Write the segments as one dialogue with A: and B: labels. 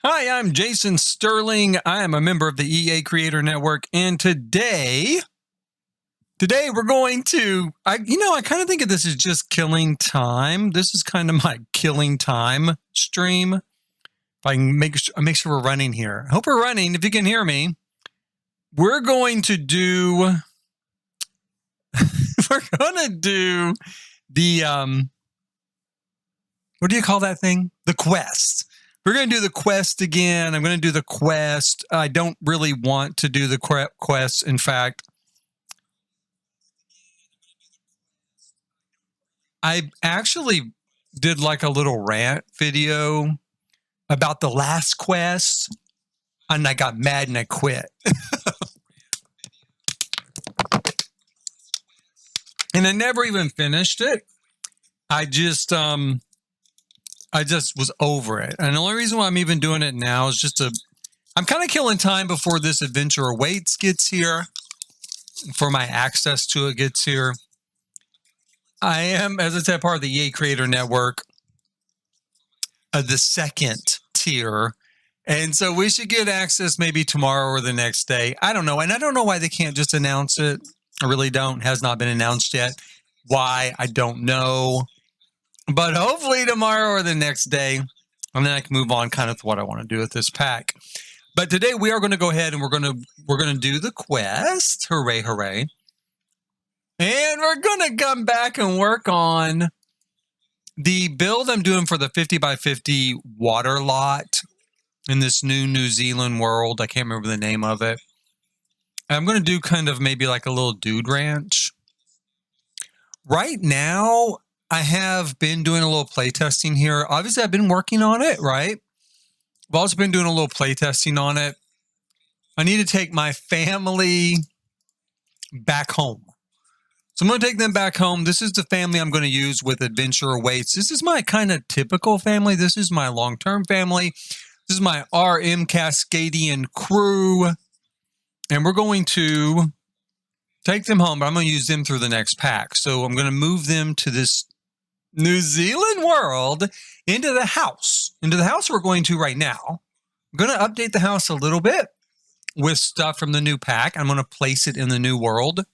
A: Hi, I'm Jason Sterling. I am a member of the EA Creator Network, and today we're going to, I kind of think of this as just killing time. This is kind of my killing time stream. If I can make sure we're running here. I hope we're running. If you can hear me, we're going to do, the, what do you call that thing? The quest. We're going to do the quest again. I'm going to do the quest. I don't really want to do the quest. In fact, I actually did like a little rant video about the last quest, and I got mad and I quit. And I never even finished it. I just was over it. And the only reason why I'm even doing it now is I'm kind of killing time before this Adventure Awaits gets here, before my access to it gets here. I am, as I said, part of the EA Creator Network, the second tier. And so we should get access maybe tomorrow or the next day. I don't know. And I don't know why they can't just announce it. I really don't. Has not been announced yet. Why? I don't know. But hopefully tomorrow or the next day, and then I can move on kind of to what I want to do with this pack. But today we are going to go ahead and we're going to do the quest. Hooray, hooray. And we're going to come back and work on the build I'm doing for the 50 by 50 water lot in this New Zealand world. I can't remember the name of it. I'm going to do kind of maybe like a little dude ranch. Right now, I have been doing a little playtesting here. Obviously, I've been working on it, right? I've also been doing a little playtesting on it. I need to take my family back home. So I'm going to take them back home. This is the family I'm going to use with Adventure Awaits. This is my kind of typical family. This is my long-term family. This is my RM Cascadian crew. And we're going to take them home, but I'm going to use them through the next pack. So I'm going to move them to this New Zealand world into the house. Into the house we're going to right now. I'm going to update the house a little bit with stuff from the new pack. I'm going to place it in the new world.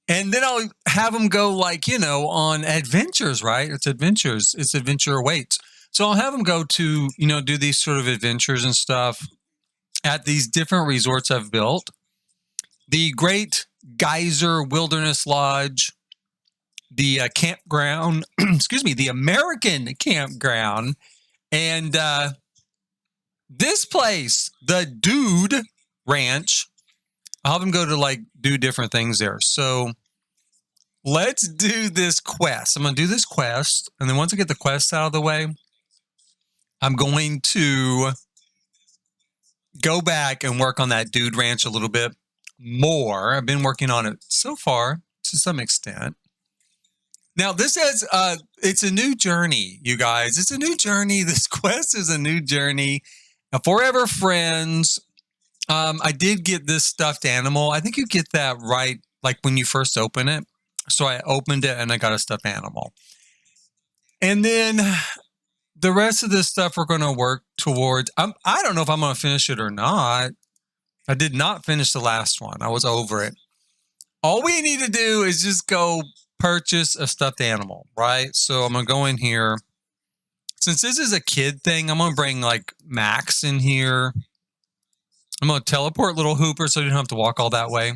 A: And then I'll have them go on adventures, right? It's adventures. It's Adventure Awaits. So I'll have them go to, do these sort of adventures and stuff at these different resorts I've built. The Great Geyser Wilderness Lodge, the campground, the American campground, and this place, the Dude Ranch. I'll have them go to do different things there. So let's do this quest. I'm going to do this quest. And then once I get the quest out of the way, I'm going to go back and work on that Dude Ranch a little bit more. I've been working on it so far to some extent. Now, this is, it's a new journey, you guys. It's a new journey. This quest is a new journey. Forever Friends. I did get this stuffed animal. I think you get that right, when you first open it. So I opened it and I got a stuffed animal. And then the rest of this stuff we're going to work towards. I don't know if I'm going to finish it or not. I did not finish the last one. I was over it. All we need to do is just go purchase a stuffed animal, right? So I'm going to go in here. Since this is a kid thing, I'm going to bring Max in here. I'm going to teleport little Hooper so you don't have to walk all that way.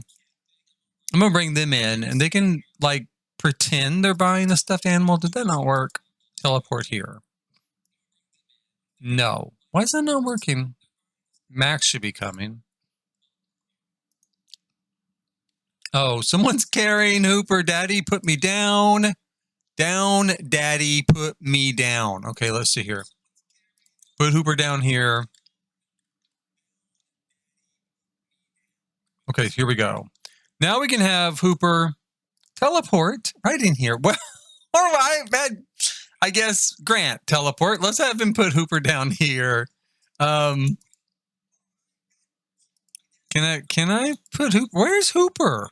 A: I'm going to bring them in and they can pretend they're buying a stuffed animal. Did that not work? Teleport here. No. Why is that not working? Max should be coming. Oh, someone's carrying Hooper. Daddy, put me down. Down, Daddy, put me down. Okay, let's see here. Put Hooper down here. Okay, here we go. Now we can have Hooper teleport right in here. Well, all right, man. I guess Grant teleport. Let's have him put Hooper down here. Can I put Hooper? Where's Hooper?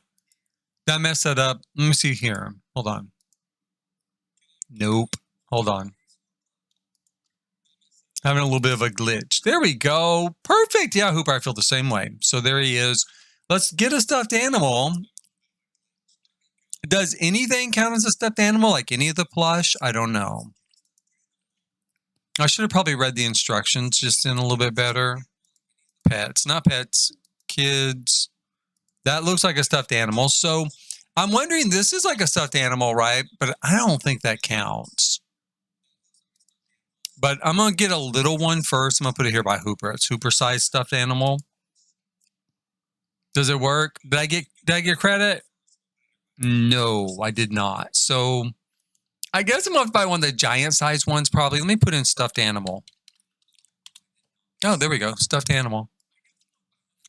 A: Did I mess that up? Let me see here. Hold on. Nope. Hold on. Having a little bit of a glitch. There we go. Perfect. Yeah, Hooper, I feel the same way. So there he is. Let's get a stuffed animal. Does anything count as a stuffed animal? Like any of the plush? I don't know. I should have probably read the instructions just in a little bit better. Pets, not pets. Kids. That looks like a stuffed animal. So I'm wondering, this is like a stuffed animal, right? But I don't think that counts. But I'm going to get a little one first. I'm going to put it here by Hooper. It's Hooper-sized stuffed animal. Does it work? Did I get credit? No, I did not. So I guess I'm going to buy one of the giant-sized ones probably. Let me put in stuffed animal. Oh, there we go. Stuffed animal.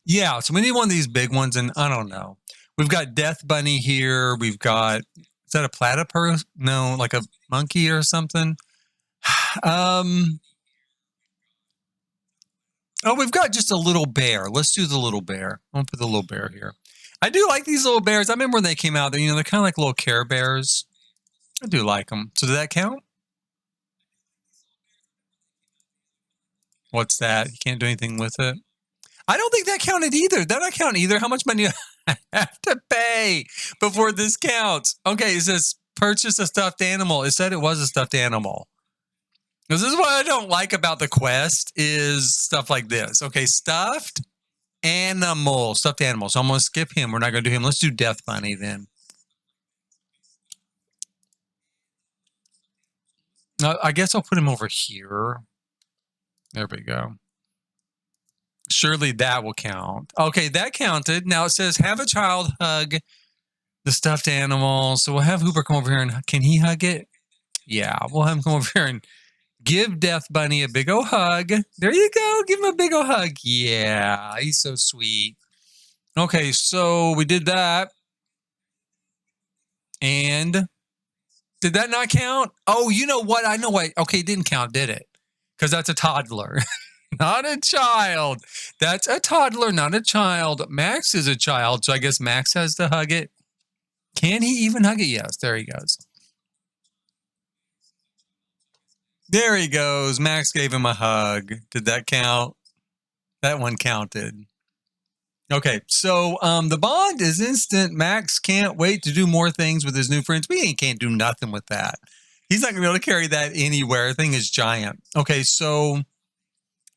A: Yeah, so we need one of these big ones, and I don't know. We've got Death Bunny here. We've got, is that a platypus? No, like a monkey or something. Oh, we've got just a little bear. Let's do the little bear. I'm going to put the little bear here. I do like these little bears. I remember when they came out, they're kind of like little Care Bears. I do like them. So did that count? What's that? You can't do anything with it? I don't think that counted either. That not count either. How much money do I have to pay before this counts? Okay, it says purchase a stuffed animal. It said it was a stuffed animal. This is what I don't like about the quest is stuff like this. Okay, stuffed animal. So I'm going to skip him. We're not going to do him. Let's do Death Bunny then. I guess I'll put him over here. There we go. Surely that will count. Okay, that counted. Now it says have a child hug the stuffed animal. So we'll have Hooper come over here and can he hug it? Yeah, we'll have him come over here and give Death Bunny a big old hug. There you go. Give him a big old hug. Yeah, he's so sweet. Okay, so we did that. And did that not count? Oh, you know what? I know why. Okay, it didn't count, did it? Because that's a toddler. Not a child. That's a toddler, not a child. Max is a child, so I guess Max has to hug it. Can he even hug it? Yes, there he goes. There he goes. Max gave him a hug. Did that count? That one counted. Okay, so the bond is instant. Max can't wait to do more things with his new friends. We can't do nothing with that. He's not going to be able to carry that anywhere. The thing is giant. Okay, so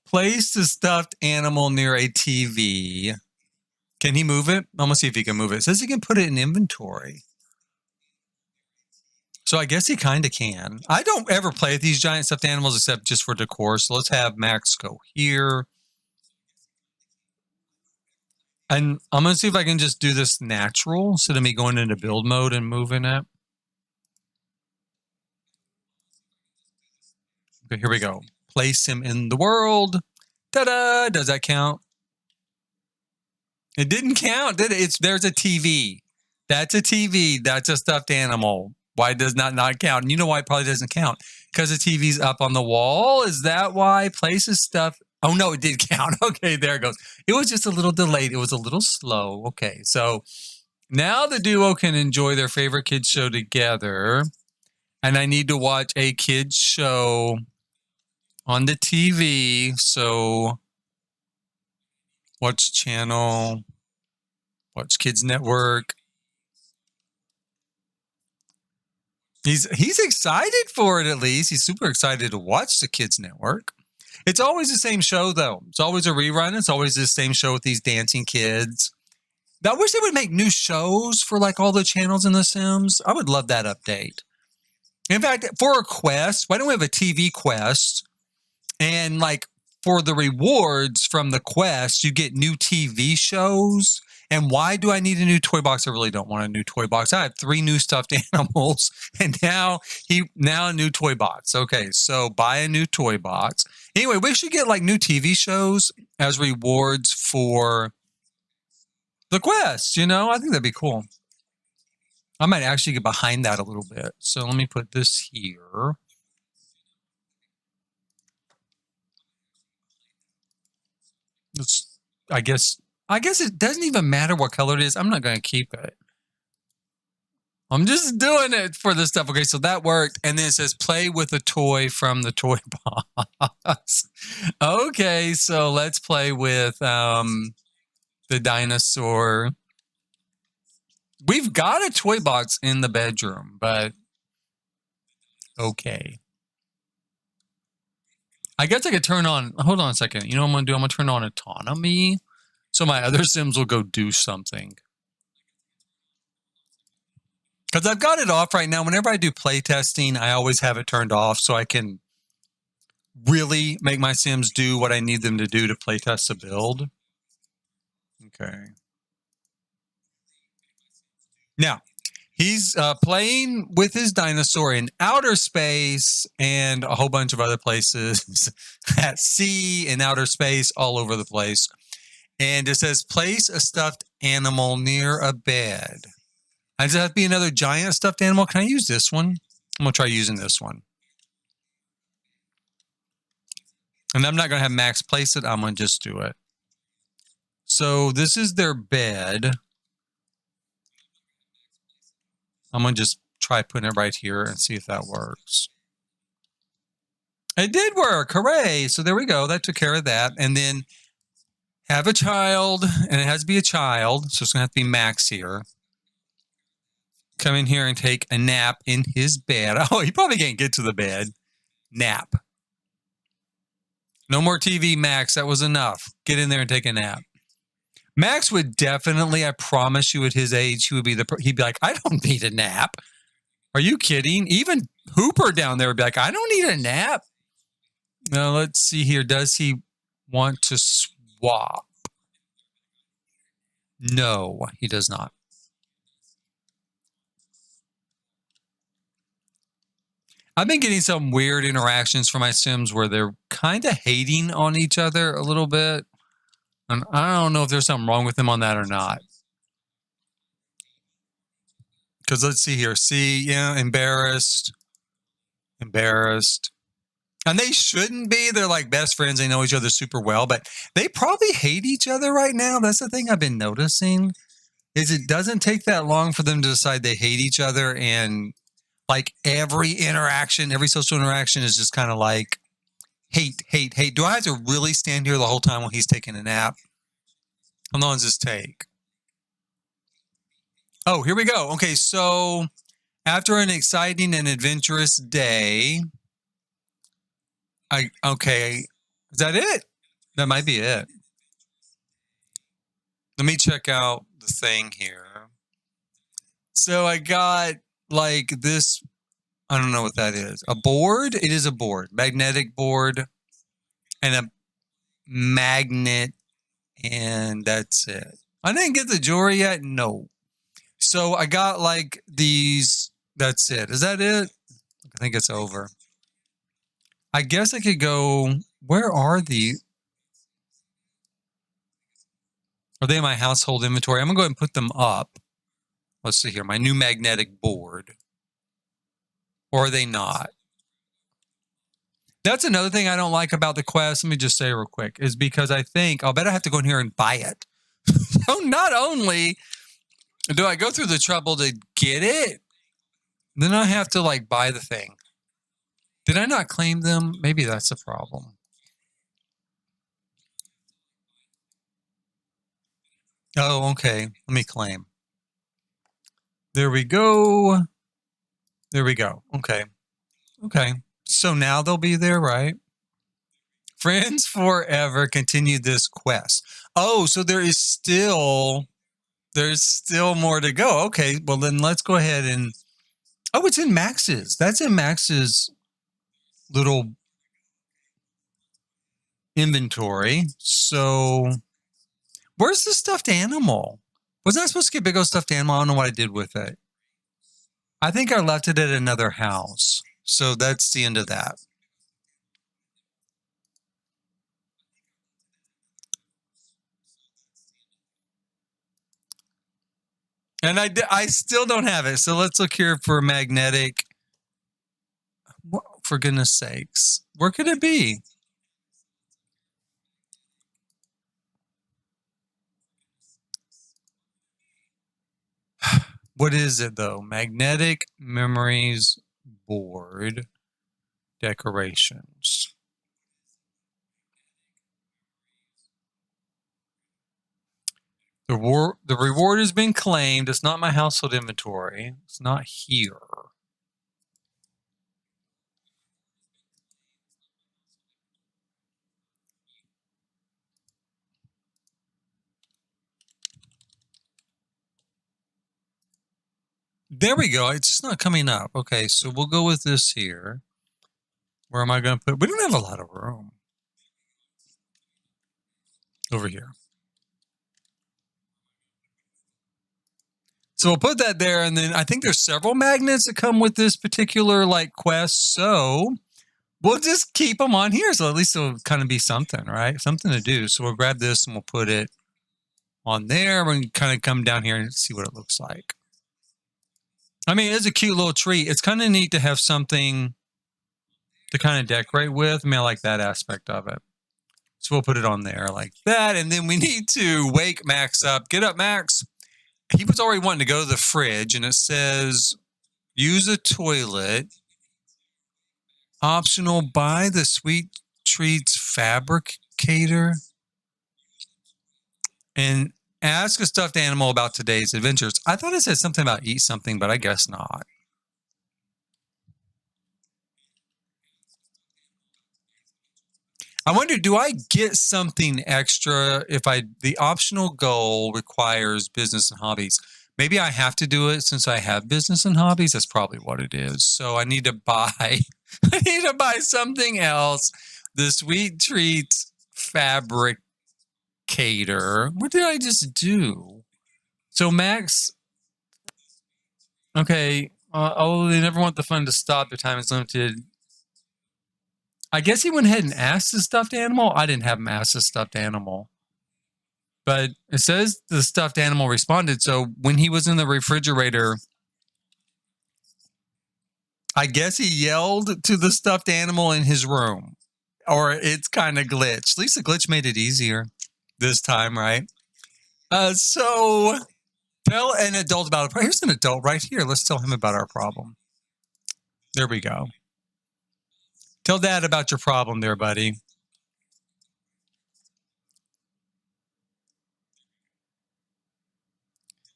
A: place the stuffed animal near a TV. Can he move it? I'm going to see if he can move it. It says he can put it in inventory. So I guess he kind of can. I don't ever play with these giant stuffed animals except just for decor. So let's have Max go here. And I'm going to see if I can just do this natural instead of me going into build mode and moving it. Okay, here we go. Place him in the world. Ta-da! Does that count? It didn't count, did it? There's a TV. That's a TV. That's a stuffed animal. Why does not count? And you know why it probably doesn't count? Because the TV's up on the wall. Is that why? Places stuff. Oh, no, it did count. Okay, there it goes. It was just a little delayed. It was a little slow. Okay, so now the duo can enjoy their favorite kids show together. And I need to watch a kids show on the TV. So watch channel, watch Kids Network. He's excited for it, at least. He's super excited to watch the Kids Network. It's always the same show, though. It's always a rerun. It's always the same show with these dancing kids. I wish they would make new shows for like all the channels in The Sims. I would love that update. In fact, for a quest, why don't we have a TV quest? And like for the rewards from the quest, you get new TV shows. And why do I need a new toy box? I really don't want a new toy box. I have 3 new stuffed animals, and now a new toy box. Okay, so buy a new toy box. Anyway, we should get like new TV shows as rewards for the quest. I think that'd be cool. I might actually get behind that a little bit. So let me put this here. I guess it doesn't even matter what color it is. I'm not going to keep it. I'm just doing it for this stuff. Okay, so that worked. And then it says play with a toy from the toy box. Okay, so let's play with the dinosaur. We've got a toy box in the bedroom, but okay. I guess I could turn on, hold on a second. You know what I'm going to do? I'm going to turn on autonomy so my other Sims will go do something. Because I've got it off right now. Whenever I do play testing, I always have it turned off so I can really make my Sims do what I need them to do to play test a build. Okay. Now, he's playing with his dinosaur in outer space and a whole bunch of other places at sea, in outer space, all over the place. And it says, place a stuffed animal near a bed. Does it have to be another giant stuffed animal? Can I use this one? I'm going to try using this one. And I'm not going to have Max place it. I'm going to just do it. So this is their bed. I'm going to just try putting it right here and see if that works. It did work. Hooray. So there we go. That took care of that. And then have a child, and it has to be a child. So it's going to have to be Max here. Come in here and take a nap in his bed. Oh, he probably can't get to the bed. Nap. No more TV, Max. That was enough. Get in there and take a nap. Max would definitely, I promise you, at his age, he'd be like, I don't need a nap. Are you kidding? Even Hooper down there would be like, I don't need a nap. Now, let's see here. Does he want to swap? No, he does not. I've been getting some weird interactions from my Sims where they're kind of hating on each other a little bit. And I don't know if there's something wrong with them on that or not. Because let's see here. See, yeah, embarrassed. Embarrassed. And they shouldn't be. They're like best friends. They know each other super well. But they probably hate each other right now. That's the thing I've been noticing. Is it doesn't take that long for them to decide they hate each other. And like every interaction, every social interaction is just kind of like hate, hate, hate. Do I have to really stand here the whole time while he's taking a nap? How long does this take? Oh, here we go. Okay, so after an exciting and adventurous day, okay, is that it? That might be it. Let me check out the thing here. So I got like this, I don't know what that is. A board? It is a board. Magnetic board and a magnet, and that's it. I didn't get the jewelry yet? No. So I got like these, that's it. Is that it? I think it's over. I guess I could go, where are the, are they in my household inventory? I'm going to go ahead and put them up. Let's see here, my new magnetic board. Or are they not? That's another thing I don't like about the Quest. Let me just say real quick, is because I think, I'll bet I have to go in here and buy it. So not only do I go through the trouble to get it, then I have to like buy the thing. Did I not claim them? Maybe that's the problem. Oh, okay. Let me claim. There we go. There we go. Okay. Okay. So now they'll be there, right? Friends forever. Continue this quest. Oh, so there's still more to go. Okay. Well, then let's go ahead and, oh, it's in Max's. That's in Max's little inventory. So where's the stuffed animal? Wasn't I supposed to get big old stuffed animal? I don't know what I did with it. I think I left it at another house. So that's the end of that. And I still don't have it. So let's look here for magnetic. What, for goodness sakes. Where could it be? What is it though? Magnetic memories board decorations. The reward has been claimed. It's not my household inventory. It's not here. There we go. It's just not coming up. Okay, so we'll go with this here. Where am I going to put? We don't have a lot of room. Over here. So we'll put that there, and then I think there's several magnets that come with this particular like quest. So we'll just keep them on here. So at least it'll kind of be something, right? Something to do. So we'll grab this and we'll put it on there. We're going to kind of come down here and see what it looks like. I mean, it's a cute little tree. It's kind of neat to have something to kind of decorate with. I mean, I like that aspect of it. So we'll put it on there like that. And then we need to wake Max up. Get up, Max. He was already wanting to go to the fridge, and it says, use a toilet. Optional, buy the Sweet Treats Fabricator. And ask a stuffed animal about today's adventures. I thought it said something about eat something, but I guess not. I wonder, do I get something extra if the optional goal requires business and hobbies? Maybe I have to do it since I have business and hobbies. That's probably what it is. So I need to buy, I need to buy something else. The Sweet Treats Fabricator. What did I just do? So Max, okay. Oh, they never want the fun to stop. Their time is limited. I guess he went ahead and asked the stuffed animal. I didn't have him ask the stuffed animal. But it says the stuffed animal responded. So when he was in the refrigerator, I guess he yelled to the stuffed animal in his room. Or it's kind of glitched. At least the glitch made it easier this time, right? So tell an adult about it. Here's an adult right here. Let's tell him about our problem. There we go. Tell Dad about your problem there, buddy.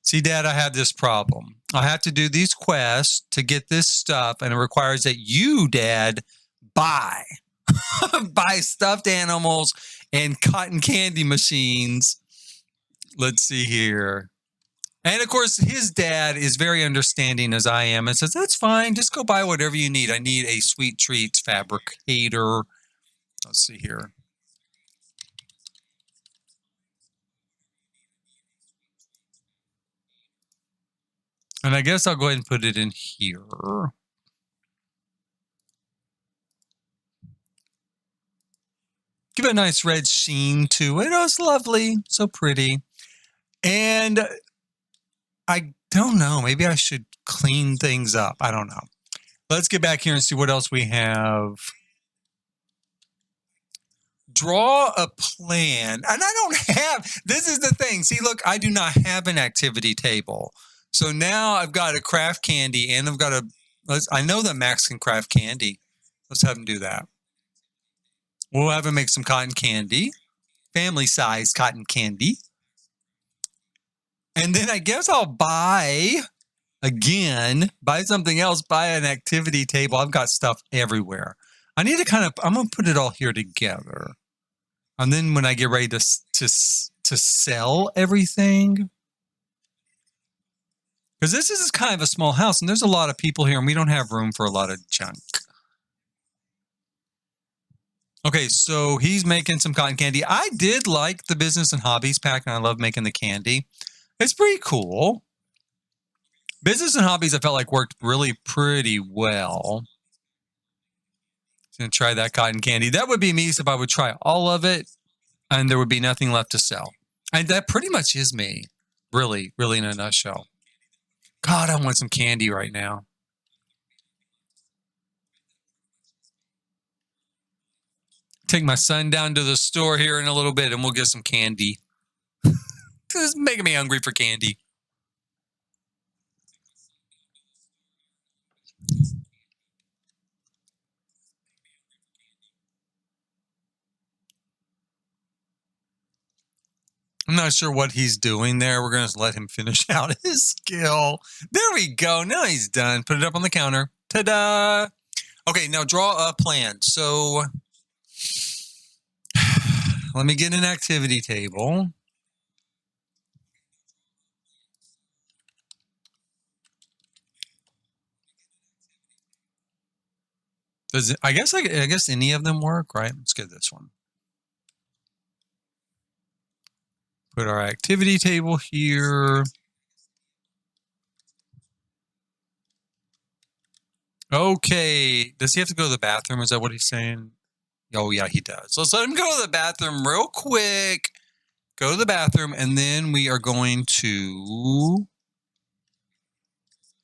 A: See, Dad, I have this problem. I have to do these quests to get this stuff, and it requires that you, Dad, buy stuffed animals and cotton candy machines. Let's see here. And of course, his dad is very understanding as I am and says, that's fine. Just go buy whatever you need. I need a Sweet Treats Fabricator. Let's see here. And I guess I'll go ahead and put it in here. Give it a nice red sheen to it. Oh, it's lovely. So pretty. And I don't know. Maybe I should clean things up. I don't know. Let's get back here and see what else we have. Draw a plan. And I don't have, this is the thing. See, look, I do not have an activity table. So now I've got a craft candy and I've got I know that Max can craft candy. Let's have him do that. We'll have him make some cotton candy, family-sized cotton candy. And then I guess I'll buy something else, buy an activity table. I've got stuff everywhere. I need to I'm going to put it all here together. And then when I get ready to sell everything, because this is kind of a small house and there's a lot of people here and we don't have room for a lot of junk. Okay, so he's making some cotton candy. I did like the business and hobbies pack and I love making the candy. It's pretty cool. Business and hobbies I felt like worked really pretty well. Gonna try that cotton candy. That would be me if I would try all of it and there would be nothing left to sell. And that pretty much is me. Really, really in a nutshell. God, I want some candy right now. Take my son down to the store here in a little bit and we'll get some candy. This is making me hungry for candy. I'm not sure what he's doing there. We're going to let him finish out his skill. There we go. Now he's done. Put it up on the counter. Ta-da! Okay, now draw a plan. So let me get an activity table. Does it, I guess any of them work, right? Let's get this one. Put our activity table here. Okay. Does he have to go to the bathroom? Is that what he's saying? Oh, yeah, he does. Let's let him go to the bathroom real quick. Go to the bathroom, and then we are going to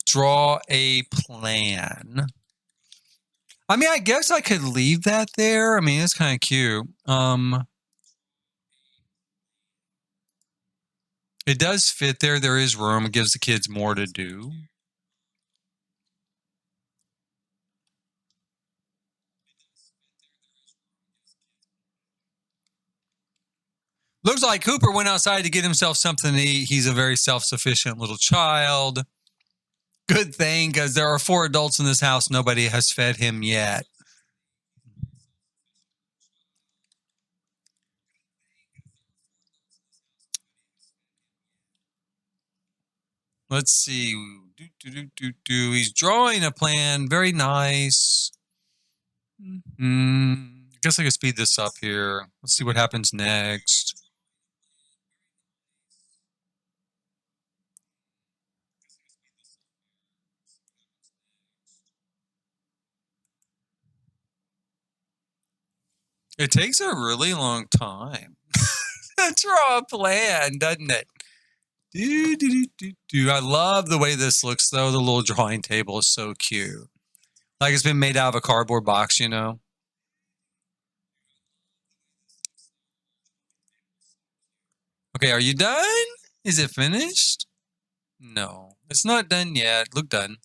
A: draw a plan. I mean, I guess I could leave that there. I mean, it's kind of cute. It does fit there. There is room. It gives the kids more to do. Looks like Cooper went outside to get himself something to eat. He's a very self-sufficient little child. Good thing, because there are 4 adults in this house. Nobody has fed him yet. Let's see. He's drawing a plan. Very nice. I guess I can speed this up here. Let's see what happens next. It takes a really long time to draw a plan, doesn't it? I love the way this looks, though. The little drawing table is so cute. Like it's been made out of a cardboard box, you know? Okay, are you done? Is it finished? No, it's not done yet. Look done.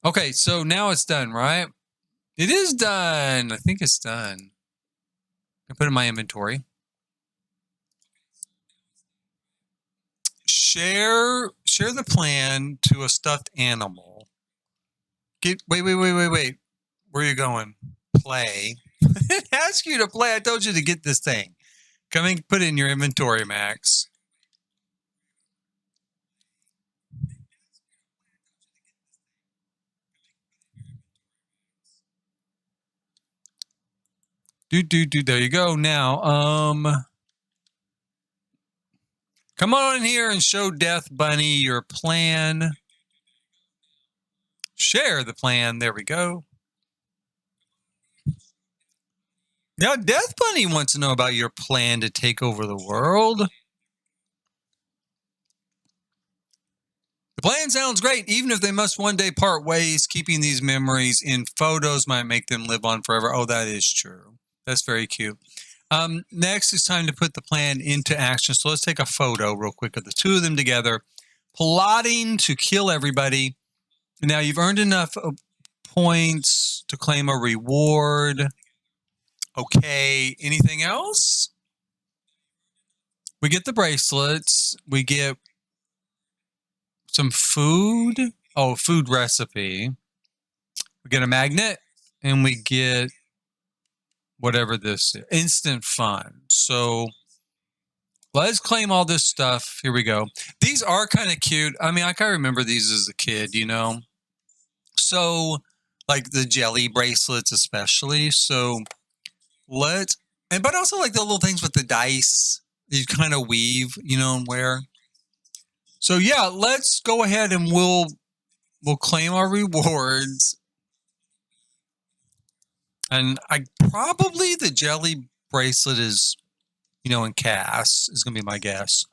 A: Okay, so now it's done, right? It is done. I think it's done. I put it in my inventory. Share the plan to a stuffed animal. Wait. Where are you going? Play. It asks you to play. I told you to get this thing. Come and put it in your inventory, Max. There you go. Now, come on in here and show Death Bunny your plan. Share the plan. There we go. Now, Death Bunny wants to know about your plan to take over the world. The plan sounds great, even if they must one day part ways. Keeping these memories in photos might make them live on forever. Oh, that is true. That's very cute. Next, it's time to put the plan into action. So let's take a photo real quick of the 2 of them together, plotting to kill everybody. Now, you've earned enough points to claim a reward. Okay, anything else? We get the bracelets. We get some food. Oh, food recipe. We get a magnet, and we get whatever this is. Instant fun. So let's claim all this stuff. Here we go. These are kind of cute. I mean, I kind of remember these as a kid, you know? So, like the jelly bracelets especially. So but also like the little things with the dice you kind of weave, you know, and wear. So yeah, let's go ahead and we'll claim our rewards. And probably the jelly bracelet is, you know, in Cass is going to be my guess.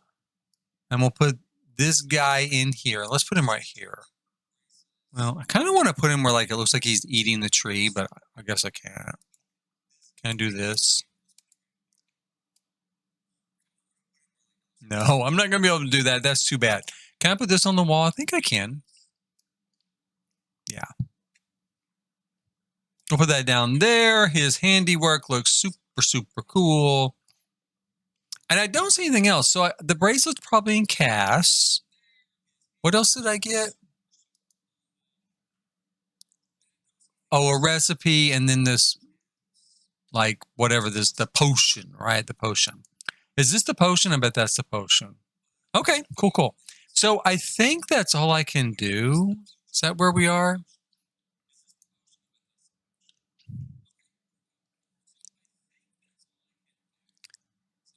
A: And we'll put this guy in here. Let's put him right here. Well, I kind of want to put him where like it looks like he's eating the tree, but I guess I can't. Can I do this? No, I'm not going to be able to do that. That's too bad. Can I put this on the wall? I think I can. Yeah. We'll put that down there. His handiwork looks super, super cool. And I don't see anything else. So the bracelet's probably in cast. What else did I get? Oh, a recipe, and then this, like, whatever this, the potion, right? The potion. Is this the potion? I bet that's the potion. Okay, cool, cool. So I think that's all I can do. Is that where we are?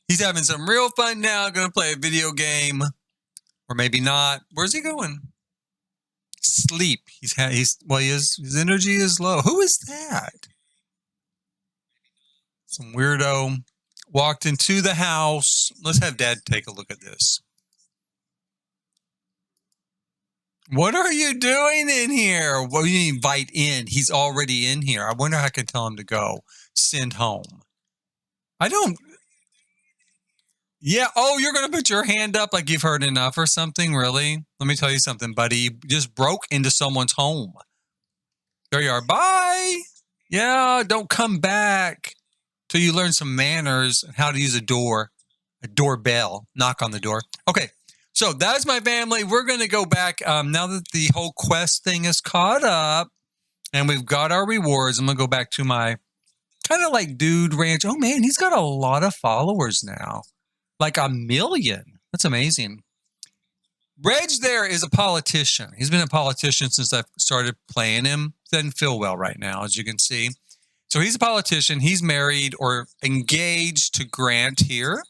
A: He's having some real fun now. Going to play a video game. Or maybe not. Where's he going? Sleep. His energy is low. Who is that? Some weirdo walked into the house. Let's have Dad take a look at this. What are you doing in here? What do you invite in? He's already in here. I wonder how I can tell him to go. Send home. I don't. Yeah. Oh, you're going to put your hand up like you've heard enough or something? Really? Let me tell you something, buddy. You just broke into someone's home. There you are. Bye. Yeah. Don't come back till you learn some manners and how to use a doorbell. Knock on the door. Okay. So that's my family. We're going to go back now that the whole quest thing is caught up and we've got our rewards. I'm going to go back to my kind of like Dude Ranch. Oh, man, he's got a lot of followers now. Like 1 million. That's amazing. Reg there is a politician. He's been a politician since I started playing him. Doesn't feel well right now, as you can see. So he's a politician. He's married or engaged to Grant here.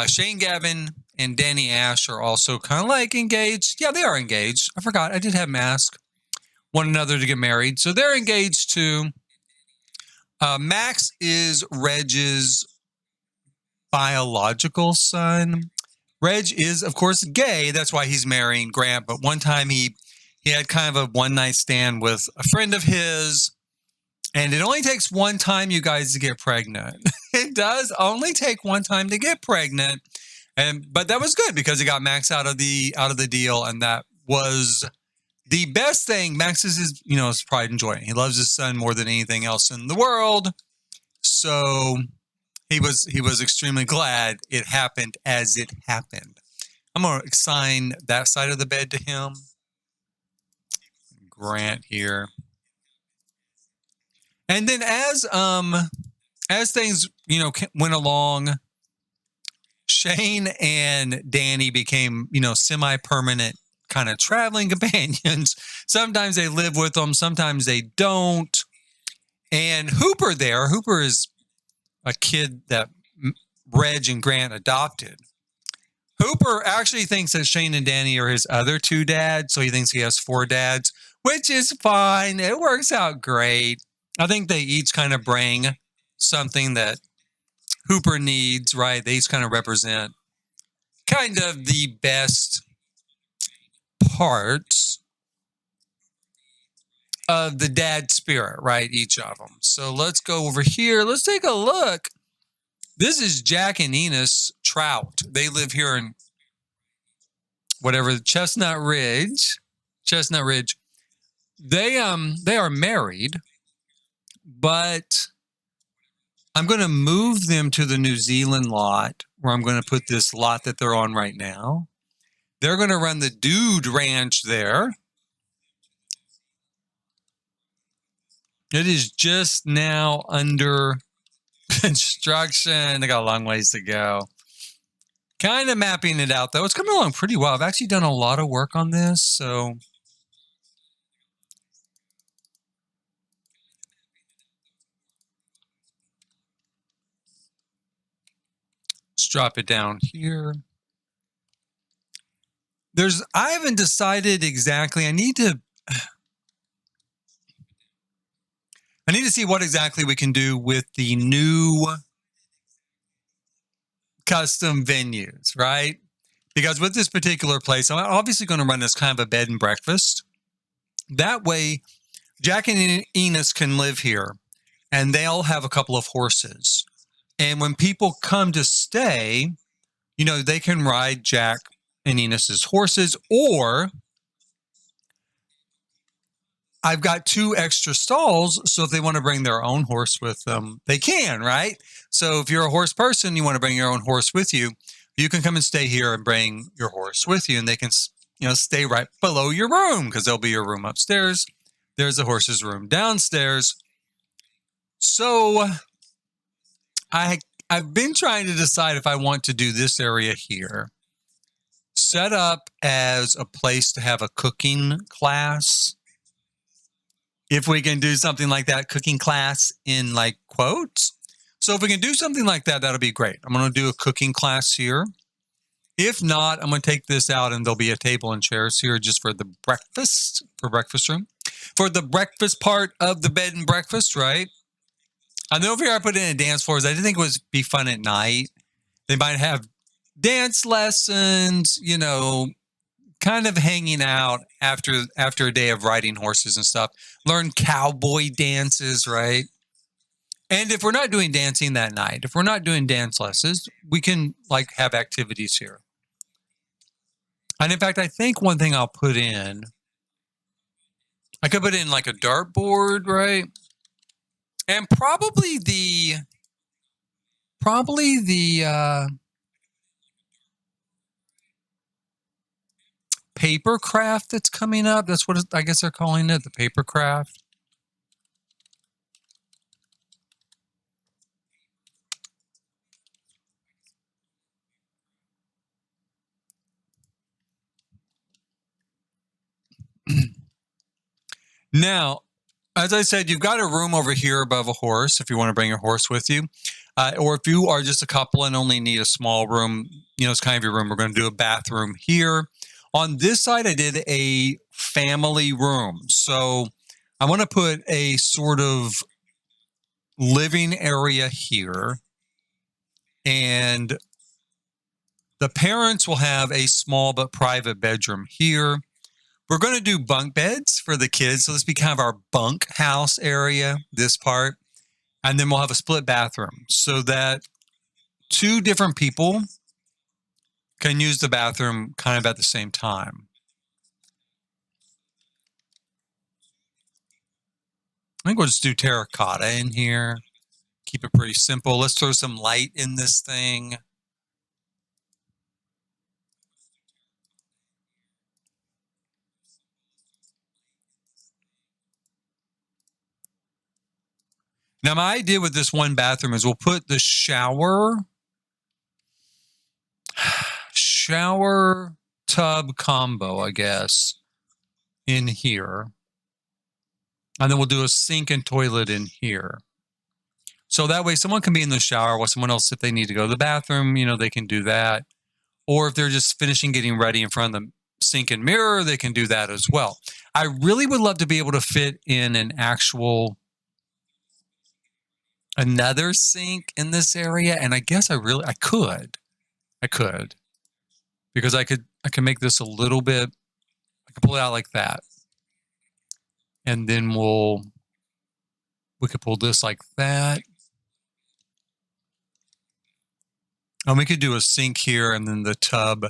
A: Shane Gavin and Danny Ash are also kind of like engaged. Yeah, they are engaged. I forgot. I did have them ask one another to get married. So they're engaged too. Max is Reg's biological son. Reg is, of course, gay. That's why he's marrying Grant. But one time he had kind of a one-night stand with a friend of his. And it only takes one time, you guys, to get pregnant. It does only take one time to get pregnant. But that was good because he got Max out of the deal. And that was the best thing. Max is his pride and joy. He loves his son more than anything else in the world. So he was extremely glad it happened as it happened. I'm going to assign that side of the bed to him. Grant here. And then as things, went along, Shane and Danny became, semi-permanent kind of traveling companions. Sometimes they live with them, sometimes they don't. And Hooper is a kid that Reg and Grant adopted. Hooper actually thinks that Shane and Danny are his other two dads, so he thinks he has 4 dads, which is fine. It works out great. I think they each kind of bring something that Hooper needs, right? They each kind of represent kind of the best parts of the dad spirit, right? Each of them. So let's go over here. Let's take a look. This is Jack and Enos Trout. They live here in Chestnut Ridge. They are married, but I'm going to move them to the New Zealand lot where I'm going to put this lot that they're on right now. They're going to run the Dude Ranch there. It is just now under construction. They got a long ways to go. Kind of mapping it out, though. It's coming along pretty well. I've actually done a lot of work on this, so let's drop it down here. I haven't decided exactly. I need to see what exactly we can do with the new custom venues, right? Because with this particular place, I'm obviously going to run this kind of a bed and breakfast. That way, Jack and Enos can live here, and they'll have a couple of horses. And when people come to stay, you know, they can ride Jack and Enos's horses, or I've got 2 extra stalls, so if they want to bring their own horse with them, they can, right? So if you're a horse person, you want to bring your own horse with you, you can come and stay here and bring your horse with you, and they can, you know, stay right below your room because there'll be your room upstairs. There's the horse's room downstairs. So I've been trying to decide if I want to do this area here set up as a place to have a cooking class. If we can do something like that, cooking class in like quotes. So if we can do something like that, that'll be great. I'm going to do a cooking class here. If not, I'm going to take this out and there'll be a table and chairs here just for the breakfast room. For the breakfast part of the bed and breakfast, right? I know over here I put in a dance floors. I didn't think it would be fun at night. They might have dance lessons, you know, kind of hanging out after a day of riding horses and stuff. Learn cowboy dances, right? And if we're not doing dancing that night, if we're not doing dance lessons, we can like have activities here. And in fact, I think one thing I'll put in, I could put in like a dartboard, right? And probably the paper craft that's coming up. That's what I guess they're calling it, the paper craft. Now, as I said, you've got a room over here above a horse if you want to bring your horse with you. Or if you are just a couple and only need a small room, you know, it's kind of your room. We're going to do a bathroom here. On this side, I did a family room. So I want to put a sort of living area here. And the parents will have a small but private bedroom here. We're going to do bunk beds for the kids. So this will be kind of our bunk house area, this part. And then we'll have a split bathroom so that 2 different people can use the bathroom kind of at the same time. I think we'll just do terracotta in here. Keep it pretty simple. Let's throw some light in this thing. Now, my idea with this one bathroom is we'll put the shower tub combo, I guess, in here. And then we'll do a sink and toilet in here. So that way someone can be in the shower while someone else, if they need to go to the bathroom, you know, they can do that. Or if they're just finishing getting ready in front of the sink and mirror, they can do that as well. I really would love to be able to fit in an actual another sink in this area, and I guess I could because I can make this a little bit, I can pull it out like that, and then we could pull this like that, and we could do a sink here and then the tub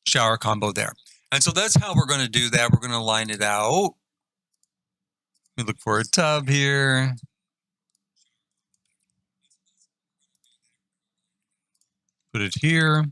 A: shower combo there. And so that's how we're going to do that. We're going to line it out. We look for a tub here. Put it here.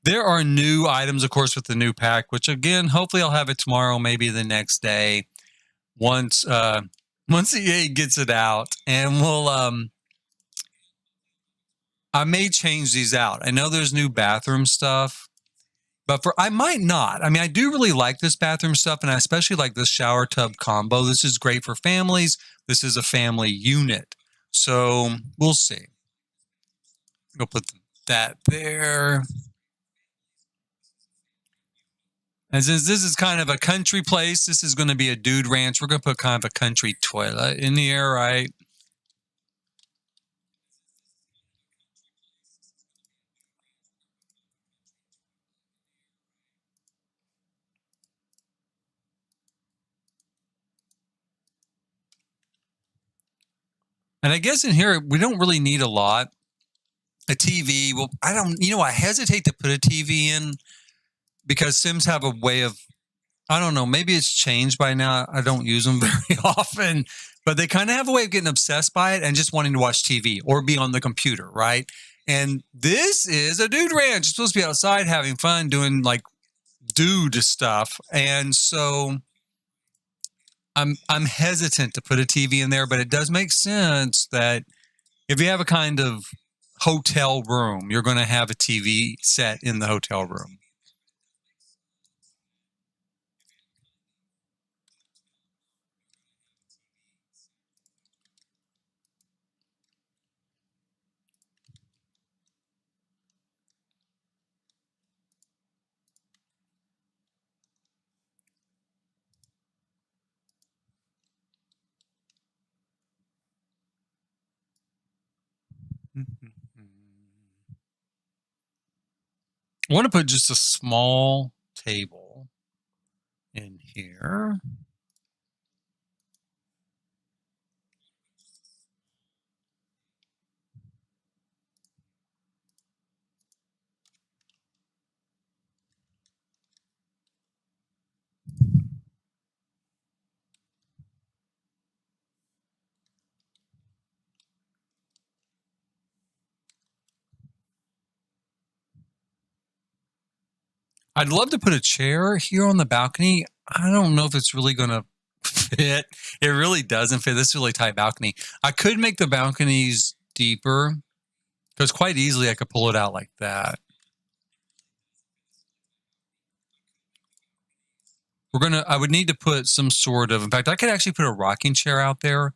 A: There are new items, of course, with the new pack, which again, hopefully I'll have it tomorrow, maybe the next day, once EA gets it out, and we'll I may change these out. I know there's new bathroom stuff, but I might not. I mean, I do really like this bathroom stuff, and I especially like this shower tub combo. This is great for families. This is a family unit. So we'll see. Go put that there. And since this is kind of a country place, this is going to be a dude ranch. We're going to put kind of a country toilet in here, right? And I guess in here, we don't really need a lot. A TV, well, I hesitate to put a TV in because Sims have a way of, I don't know, maybe it's changed by now. I don't use them very often, but they kind of have a way of getting obsessed by it and just wanting to watch TV or be on the computer, right? And this is a dude ranch. It's supposed to be outside having fun, doing like dude stuff. And so I'm hesitant to put a TV in there, but it does make sense that if you have a kind of hotel room, you're going to have a TV set in the hotel room. I want to put just a small table in here. I'd love to put a chair here on the balcony. I don't know if it's really going to fit. It really doesn't fit. This is a really tight balcony. I could make the balconies deeper because quite easily I could pull it out like that. I would need to put some sort of, in fact, I could actually put a rocking chair out there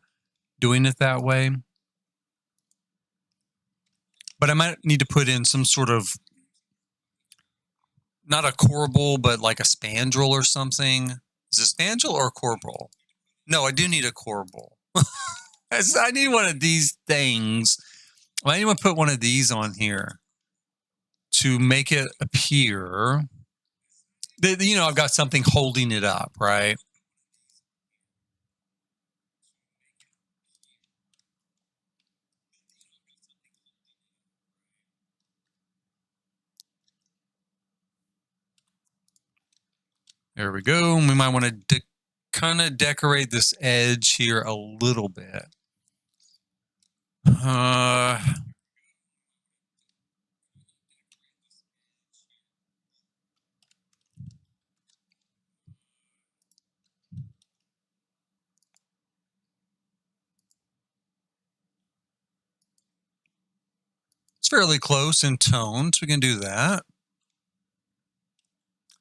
A: doing it that way. But I might need to put in some sort of, not a corbel, but like a spandrel or something. Is it spandrel or a corbel? No, I do need a corbel. I need one of these things. I need to put one of these on here to make it appear that, I've got something holding it up, right? There we go. We might want to kind of decorate this edge here a little bit. It's fairly close in tone, so we can do that.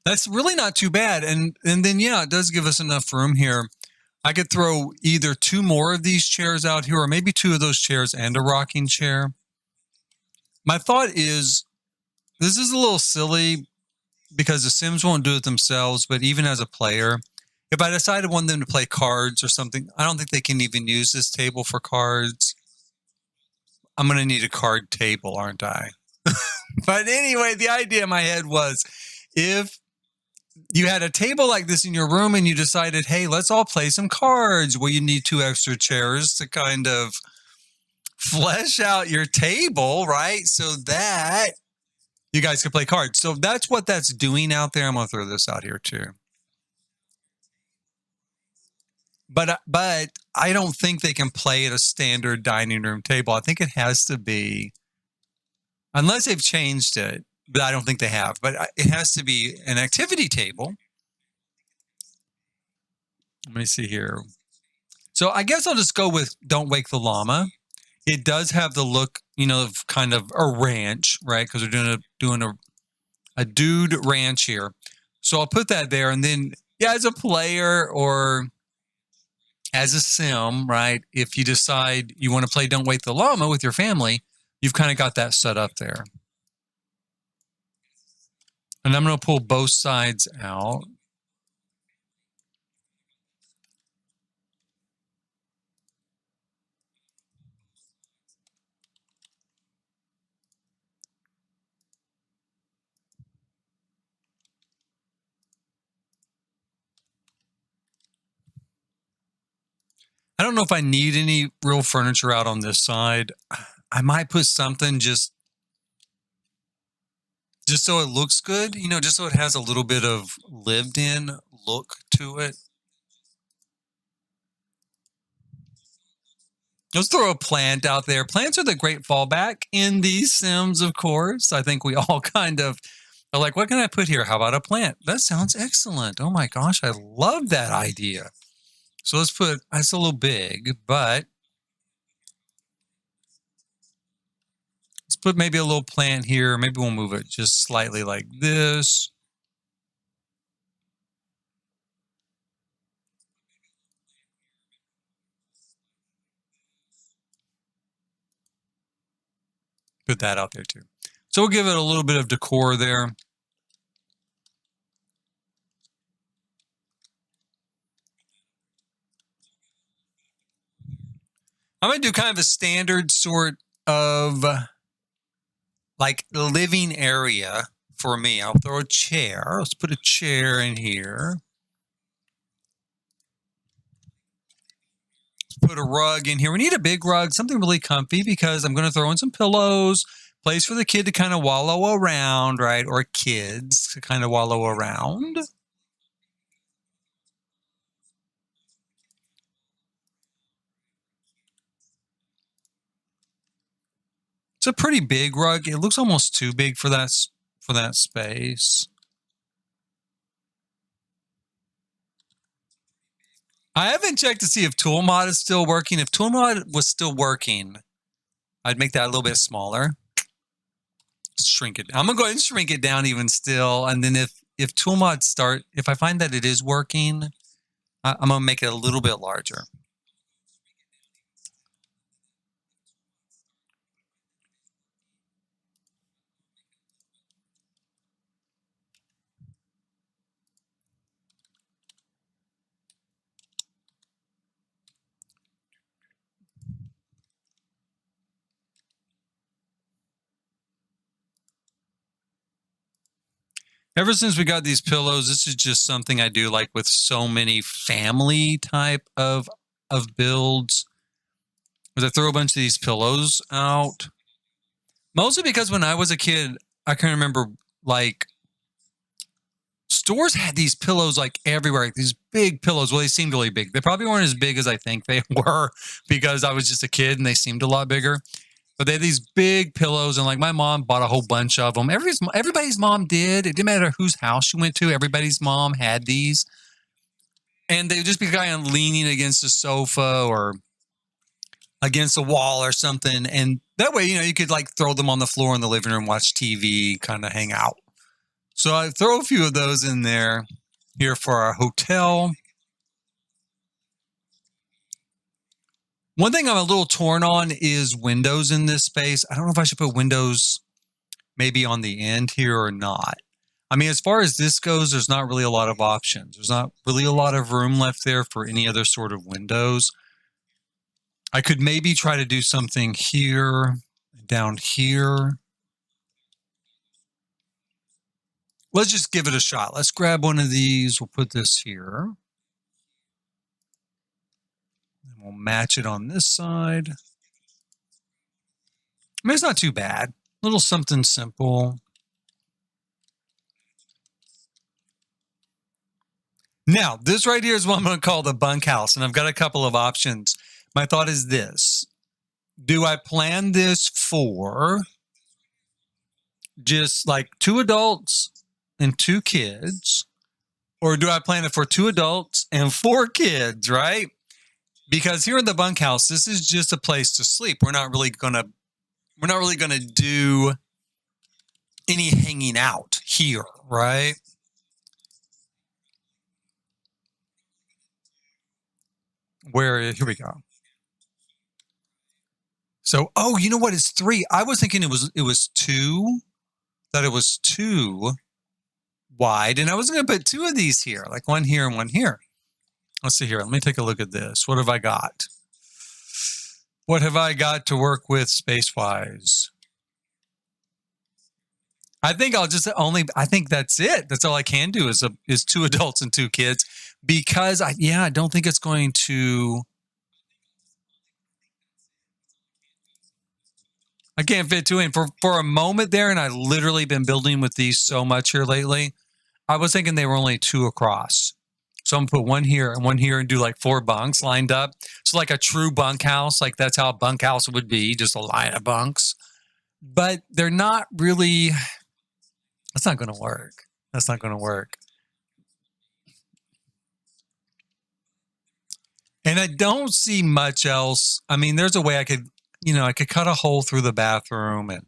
A: That's really not too bad. And then, yeah, it does give us enough room here. I could throw either 2 more of these chairs out here or maybe 2 of those chairs and a rocking chair. My thought is, this is a little silly because the Sims won't do it themselves, but even as a player, if I decided I want them to play cards or something, I don't think they can even use this table for cards. I'm going to need a card table, aren't I? But anyway, the idea in my head was if you had a table like this in your room and you decided, hey, let's all play some cards, well, you need 2 extra chairs to kind of flesh out your table, right? So that you guys can play cards. So that's what that's doing out there. I'm going to throw this out here too. But I don't think they can play at a standard dining room table. I think it has to be, unless they've changed it, but I don't think they have. But it has to be an activity table. Let me see here. So I guess I'll just go with Don't Wake the Llama. It does have the look, of kind of a ranch, right? Because we're doing a dude ranch here. So I'll put that there. And then, yeah, as a player or as a sim, right? If you decide you want to play Don't Wake the Llama with your family, you've kind of got that set up there. And I'm going to pull both sides out. I don't know if I need any real furniture out on this side. I might put something just so it looks good, you know, just so it has a little bit of lived in look to it. Let's throw a plant out there. Plants are the great fallback in these Sims, of course. I think we all kind of are like, what can I put here? How about a plant? That sounds excellent. Oh my gosh, I love that idea. So let's put, it's a little big, but let's put maybe a little plant here. Maybe we'll move it just slightly like this. Put that out there too. So we'll give it a little bit of decor there. I'm going to do kind of a standard sort of like living area for me. I'll throw a chair. Let's put a chair in here. Put a rug in here. We need a big rug, something really comfy, because I'm going to throw in some pillows, place for the kid to kind of wallow around, right? Or kids to kind of wallow around. It's a pretty big rug. It looks almost too big for that space. I haven't checked to see if Toolmod is still working. If Toolmod was still working, I'd make that a little bit smaller. Shrink it. I'm gonna go ahead and shrink it down even still. And then if Toolmod if I find that it is working, I'm gonna make it a little bit larger. Ever since we got these pillows, this is just something I do like with so many family type of builds. Was I throw a bunch of these pillows out. Mostly because when I was a kid, I can remember like stores had these pillows like everywhere, like these big pillows. Well, they seemed really big. They probably weren't as big as I think they were because I was just a kid and they seemed a lot bigger. But they had these big pillows, and like my mom bought a whole bunch of them. Everybody's mom did. It didn't matter whose house you went to. Everybody's mom had these. And they would just be kind of leaning against the sofa or against a wall or something. And that way, you know, you could like throw them on the floor in the living room, watch TV, kind of hang out. So I throw a few of those in there here for our hotel. One thing I'm a little torn on is windows in this space. I don't know if I should put windows maybe on the end here or not. I mean, as far as this goes, there's not really a lot of options. There's not really a lot of room left there for any other sort of windows. I could maybe try to do something here, down here. Let's just give it a shot. Let's grab one of these. We'll put this here. And we'll match it on this side. I mean, it's not too bad. A little something simple. Now, this right here is what I'm going to call the bunkhouse, and I've got a couple of options. My thought is this. Do I plan this for just like 2 adults and 2 kids? Or do I plan it for 2 adults and 4 kids, right? Because here in the bunkhouse, this is just a place to sleep. We're not really gonna do any hanging out here, right? Here we go. So, oh, you know what? It's 3. I was thinking it was 2. That it was 2 wide, and I was going to put 2 of these here, like one here and one here. Let's see here. Let me take a look at this. What have I got? What have I got to work with space-wise? I think I think that's it. That's all I can do is 2 adults and 2 kids, because I don't think it's going to I can't fit two in. For a moment there, and I literally been building with these so much here lately, I was thinking they were only 2 across. So I'm going to put one here and do like 4 bunks lined up. So like a true bunkhouse, like that's how a bunkhouse would be, just a line of bunks. But they're not really, that's not going to work. That's not going to work. And I don't see much else. I mean, there's a way I could, I could cut a hole through the bathroom and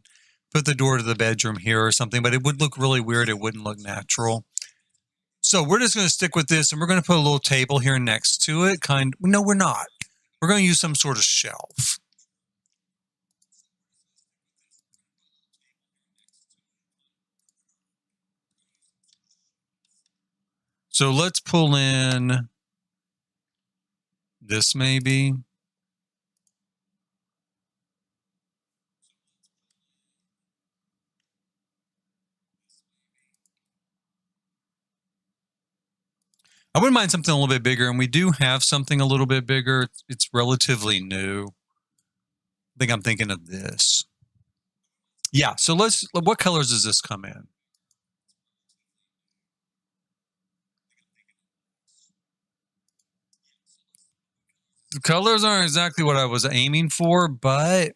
A: put the door to the bedroom here or something, but it would look really weird. It wouldn't look natural. So we're just going to stick with this, and we're going to put a little table here next to it. No, we're not. We're going to use some sort of shelf. So let's pull in this maybe. I wouldn't mind something a little bit bigger, and we do have something a little bit bigger. It's relatively new. I think I'm thinking of this. Yeah, so what colors does this come in? The colors aren't exactly what I was aiming for, but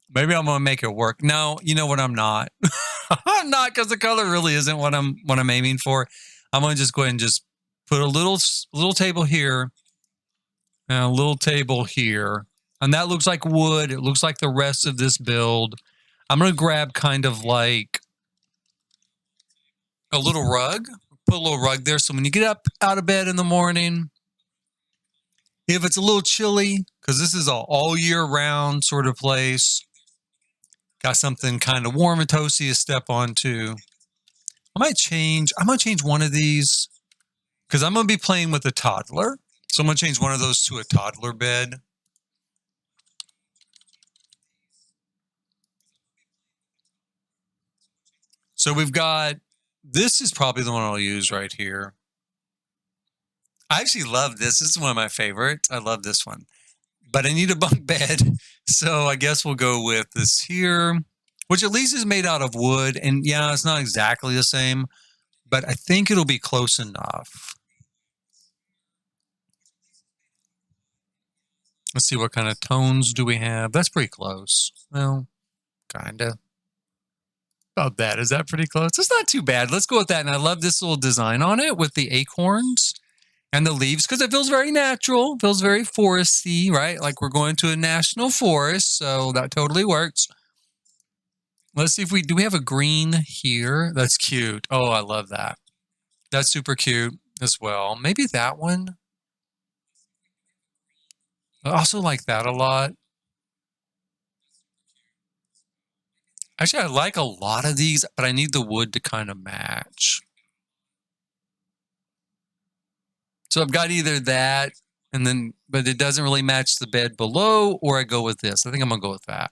A: maybe I'm going to make it work. No, you know what? I'm not. I'm not, because the color really isn't what I'm aiming for. I'm going to just go ahead and just put a little table here and a little table here. And that looks like wood. It looks like the rest of this build. I'm going to grab kind of like a little rug. Put a little rug there. So when you get up out of bed in the morning, if it's a little chilly, because this is an all year round sort of place, got something kind of warm and toasty to step onto. I'm going to change one of these because I'm going to be playing with a toddler. So I'm going to change one of those to a toddler bed. So we've got, this is probably the one I'll use right here. I actually love this. This is one of my favorites. I love this one. But I need a bunk bed. So I guess we'll go with this here, which at least is made out of wood. And yeah, it's not exactly the same, but I think it'll be close enough. Let's see, what kind of tones do we have? That's pretty close. Well, kind of. About that. Is that pretty close? It's not too bad. Let's go with that. And I love this little design on it with the acorns and the leaves because it feels very natural, feels very foresty, right? Like we're going to a national forest. So that totally works. Let's see if do we have a green here? That's cute. Oh, I love that. That's super cute as well. Maybe that one. I also like that a lot. Actually, I like a lot of these, but I need the wood to kind of match. So I've got either that but it doesn't really match the bed below, or I go with this. I think I'm going to go with that.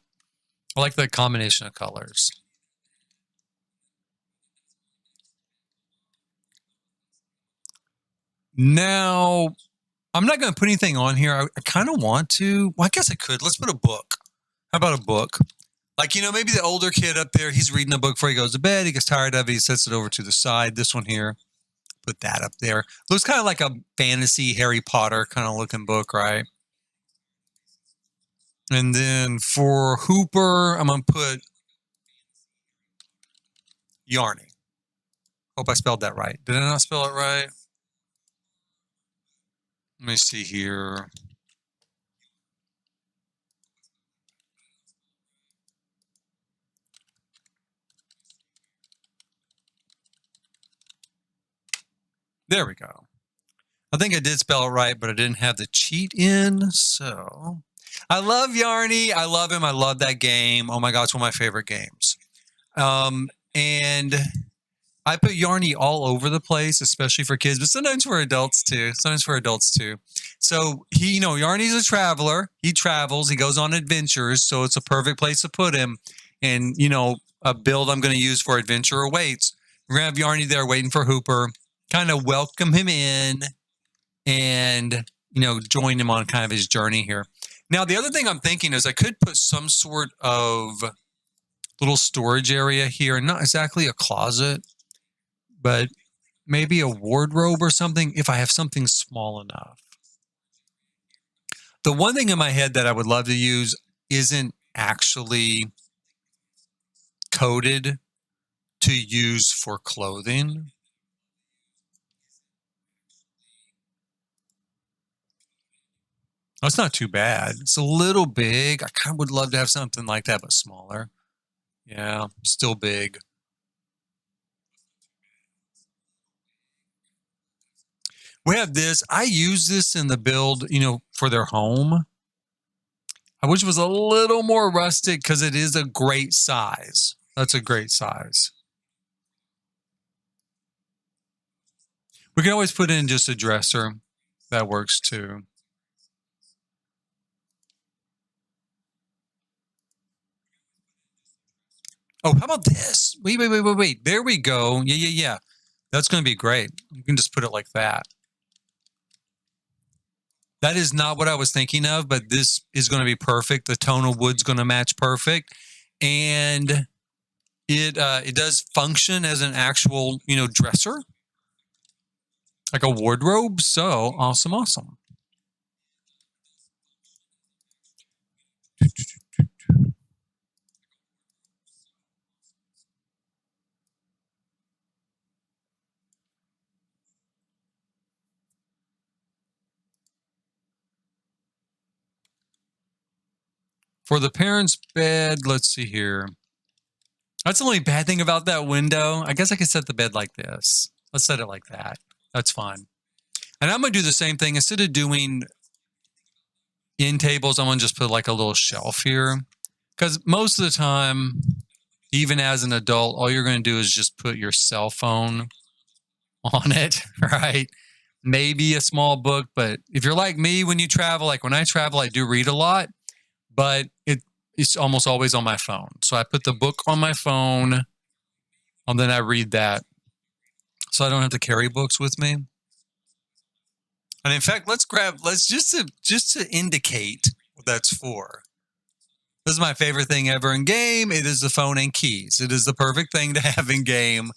A: I like the combination of colors. Now, I'm not going to put anything on here. I kind of want to. Well, I guess I could. Let's put a book. How about a book? Like, maybe the older kid up there, he's reading a book before he goes to bed. He gets tired of it. He sets it over to the side. This one here, put that up there. Looks kind of like a fantasy Harry Potter kind of looking book, right? And then for Hooper, I'm going to put Yarny. Hope I spelled that right. Did I not spell it right? Let me see here. There we go. I think I did spell it right, but I didn't have the cheat in. So I love Yarny. I love him. I love that game. Oh my God, it's one of my favorite games. And I put Yarny all over the place, especially for kids, but sometimes for adults too. So he, Yarny's a traveler. He travels. He goes on adventures. So it's a perfect place to put him. And, a build I'm going to use for adventure awaits. We're going to have Yarny there waiting for Hooper. Kind of welcome him in and, join him on kind of his journey here. Now, the other thing I'm thinking is I could put some sort of little storage area here, not exactly a closet, but maybe a wardrobe or something if I have something small enough. The one thing in my head that I would love to use isn't actually coded to use for clothing. Oh, it's not too bad. It's a little big. I kind of would love to have something like that, but smaller. Yeah, still big. We have this. I use this in the build, for their home. I wish it was a little more rustic because it is a great size. That's a great size. We can always put in just a dresser. That works too. Oh, how about this? Wait. There we go. Yeah. That's going to be great. You can just put it like that. That is not what I was thinking of, but this is going to be perfect. The tone of wood's going to match perfect. And it does function as an actual, dresser, like a wardrobe. So awesome. For the parents' bed, let's see here. That's the only bad thing about that window. I guess I could set the bed like this. Let's set it like that. That's fine. And I'm going to do the same thing. Instead of doing end tables, I'm going to just put like a little shelf here. Because most of the time, even as an adult, all you're going to do is just put your cell phone on it, right? Maybe a small book. But if you're like me, when you travel, like when I travel, I do read a lot. But it's almost always on my phone. So I put the book on my phone, and then I read that. So I don't have to carry books with me. And in fact, let's just to indicate what that's for. This is my favorite thing ever in game. It is the phone and keys. It is the perfect thing to have in game.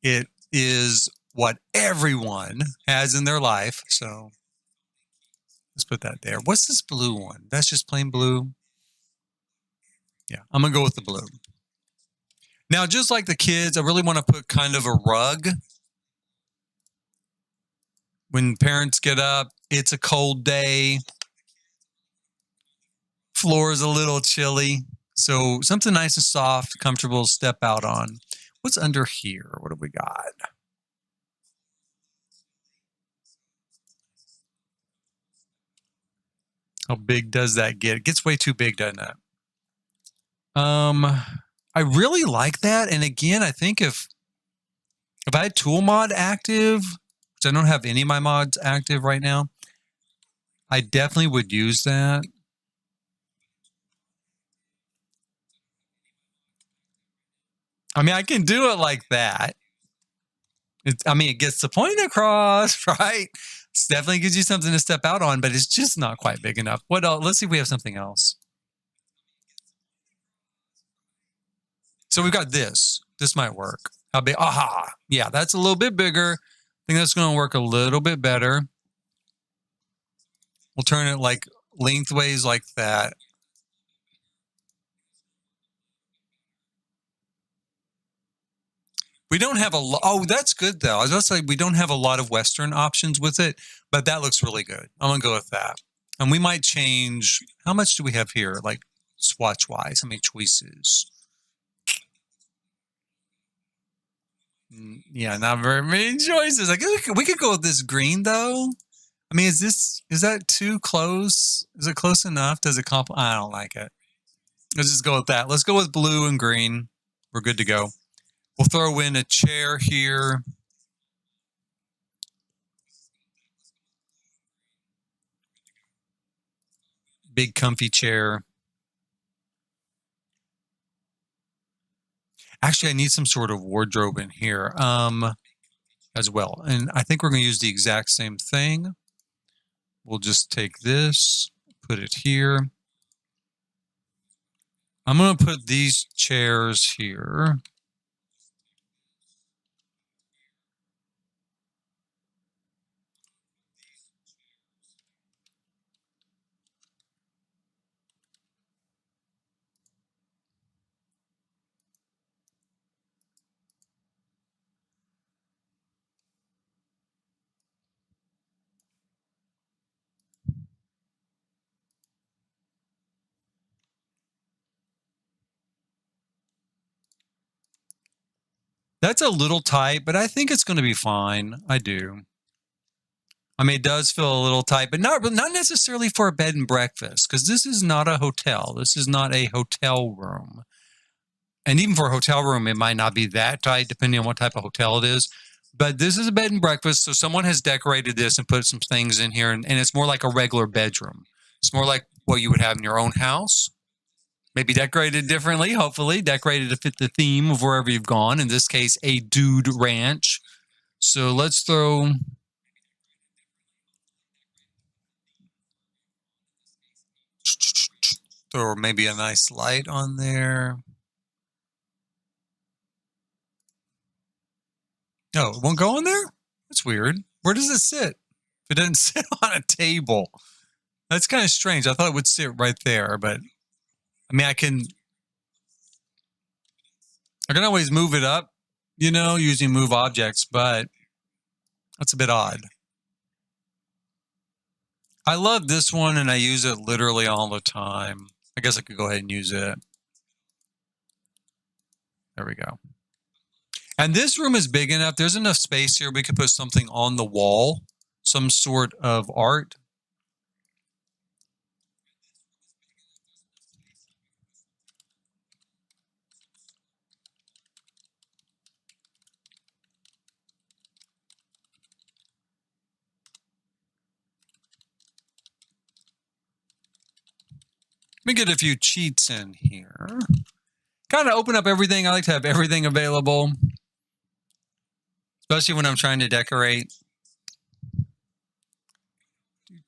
A: It is what everyone has in their life. So let's put that there. What's this blue one? That's just plain blue. Yeah, I'm going to go with the blue. Now, just like the kids, I really want to put kind of a rug. When parents get up, it's a cold day. Floor is a little chilly. So something nice and soft, comfortable to step out on. What's under here? What do we got? How big does that get? It gets way too big, doesn't it? I really like that. And again, I think if I had tool mod active, which I don't have any of my mods active right now, I definitely would use that. I mean, I can do it like that. It gets the point across, right? It definitely gives you something to step out on, but it's just not quite big enough. What else? Let's see if we have something else. So we've got this. This might work. How big? Aha. Yeah, that's a little bit bigger. I think that's going to work a little bit better. We'll turn it like lengthways like that. We don't have a lot. Oh, that's good though. I was going to say we don't have a lot of Western options with it, but that looks really good. I'm going to go with that. And we might change. How much do we have here? Like swatch wise, how many choices? Yeah, not very many choices. I guess we could go with this green though. I mean, is that too close? Is it close enough? Does it I don't like it. Let's just go with that. Let's go with blue and green. We're good to go. We'll throw in a chair here. Big comfy chair. Actually, I need some sort of wardrobe in here as well. And I think we're going to use the exact same thing. We'll just take this, put it here. I'm going to put these chairs here. That's a little tight, but I think it's going to be fine. I do. I mean, it does feel a little tight, but not necessarily for a bed and breakfast, because this is not a hotel. This is not a hotel room. And even for a hotel room, it might not be that tight, depending on what type of hotel it is. But this is a bed and breakfast, so someone has decorated this and put some things in here, and it's more like a regular bedroom. It's more like what you would have in your own house. Maybe decorated differently, hopefully. Decorated to fit the theme of wherever you've gone. In this case, a dude ranch. So let's throw... Throw maybe a nice light on there. No, it won't go in there? That's weird. Where does it sit? If it doesn't sit on a table. That's kind of strange. I thought it would sit right there, but I mean, I can always move it up, you know, using move objects, but that's a bit odd. I love this one, and I use it literally all the time. I guess I could go ahead and use it. There we go. And this room is big enough. There's enough space here. We could put something on the wall, some sort of art. Let me get a few cheats in here. Kind of open up everything. I like to have everything available, especially when I'm trying to decorate.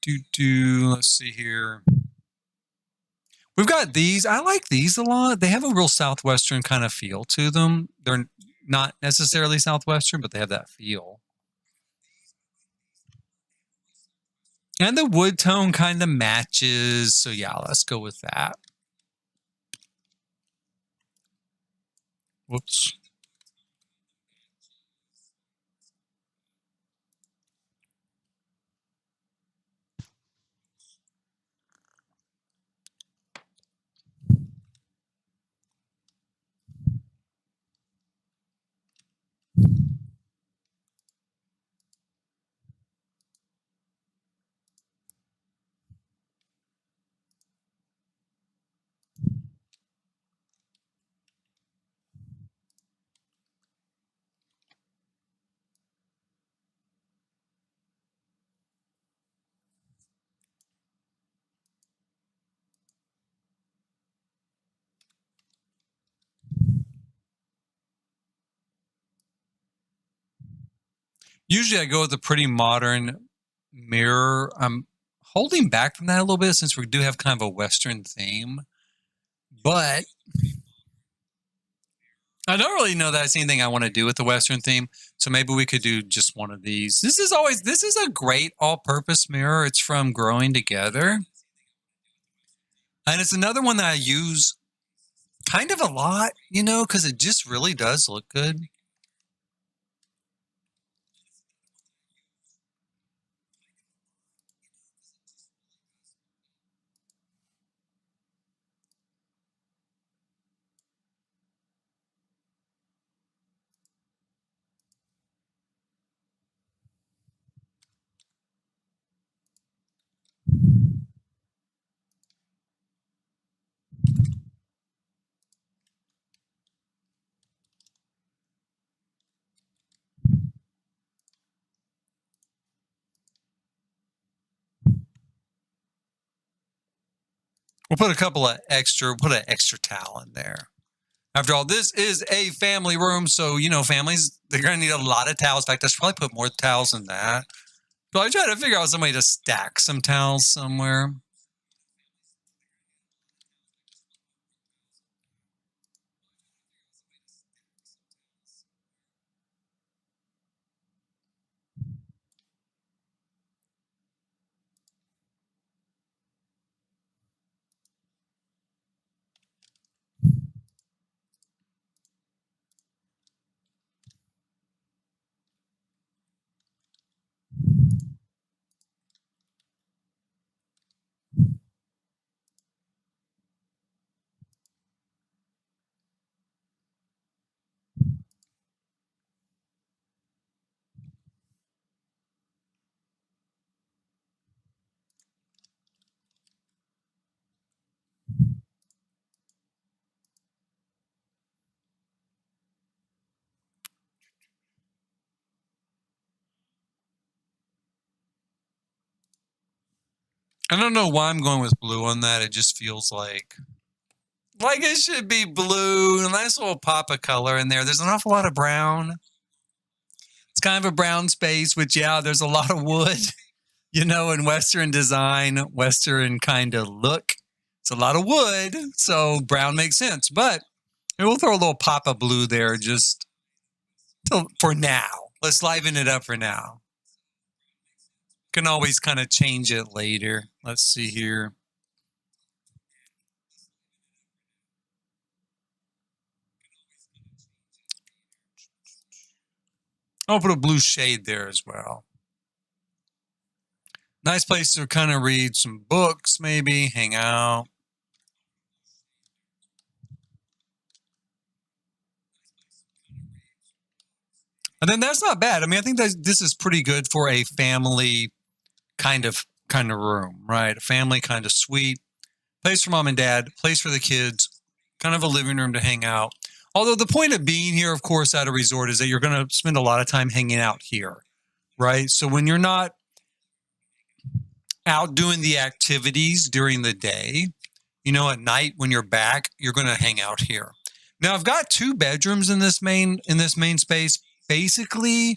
A: Let's see here. We've got these. I like these a lot. They have a real Southwestern kind of feel to them. They're not necessarily Southwestern, but they have that feel. And the wood tone kind of matches. So yeah, let's go with that. Whoops. Usually I go with a pretty modern mirror. I'm holding back from that a little bit since we do have kind of a Western theme. But I don't really know that's anything I want to do with the Western theme. So maybe we could do just one of these. This is a great all-purpose mirror. It's from Growing Together. And it's another one that I use kind of a lot, you know, because it just really does look good. We'll put an extra towel in there. After all, this is a family room, so, you know, families, they're going to need a lot of towels. In fact, I should probably put more towels than that. But I try to figure out some way to stack some towels somewhere. I don't know why I'm going with blue on that. It just feels like it should be blue. A nice little pop of color in there. There's an awful lot of brown. It's kind of a brown space, which, yeah, there's a lot of wood, in Western design, Western kind of look. It's a lot of wood, so brown makes sense. But we'll throw a little pop of blue there just for now. Let's liven it up for now. Can always kind of change it later. Let's see here. I'll put a blue shade there as well. Nice place to kind of read some books, maybe, hang out. And then that's not bad. I mean, I think that this is pretty good for a family kind of room, right? A family kind of suite. Place for mom and dad, place for the kids, kind of a living room to hang out. Although the point of being here, of course, at a resort is that you're going to spend a lot of time hanging out here, right? So when you're not out doing the activities during the day, at night when you're back, you're going to hang out here. Now I've got 2 bedrooms in this main space. Basically,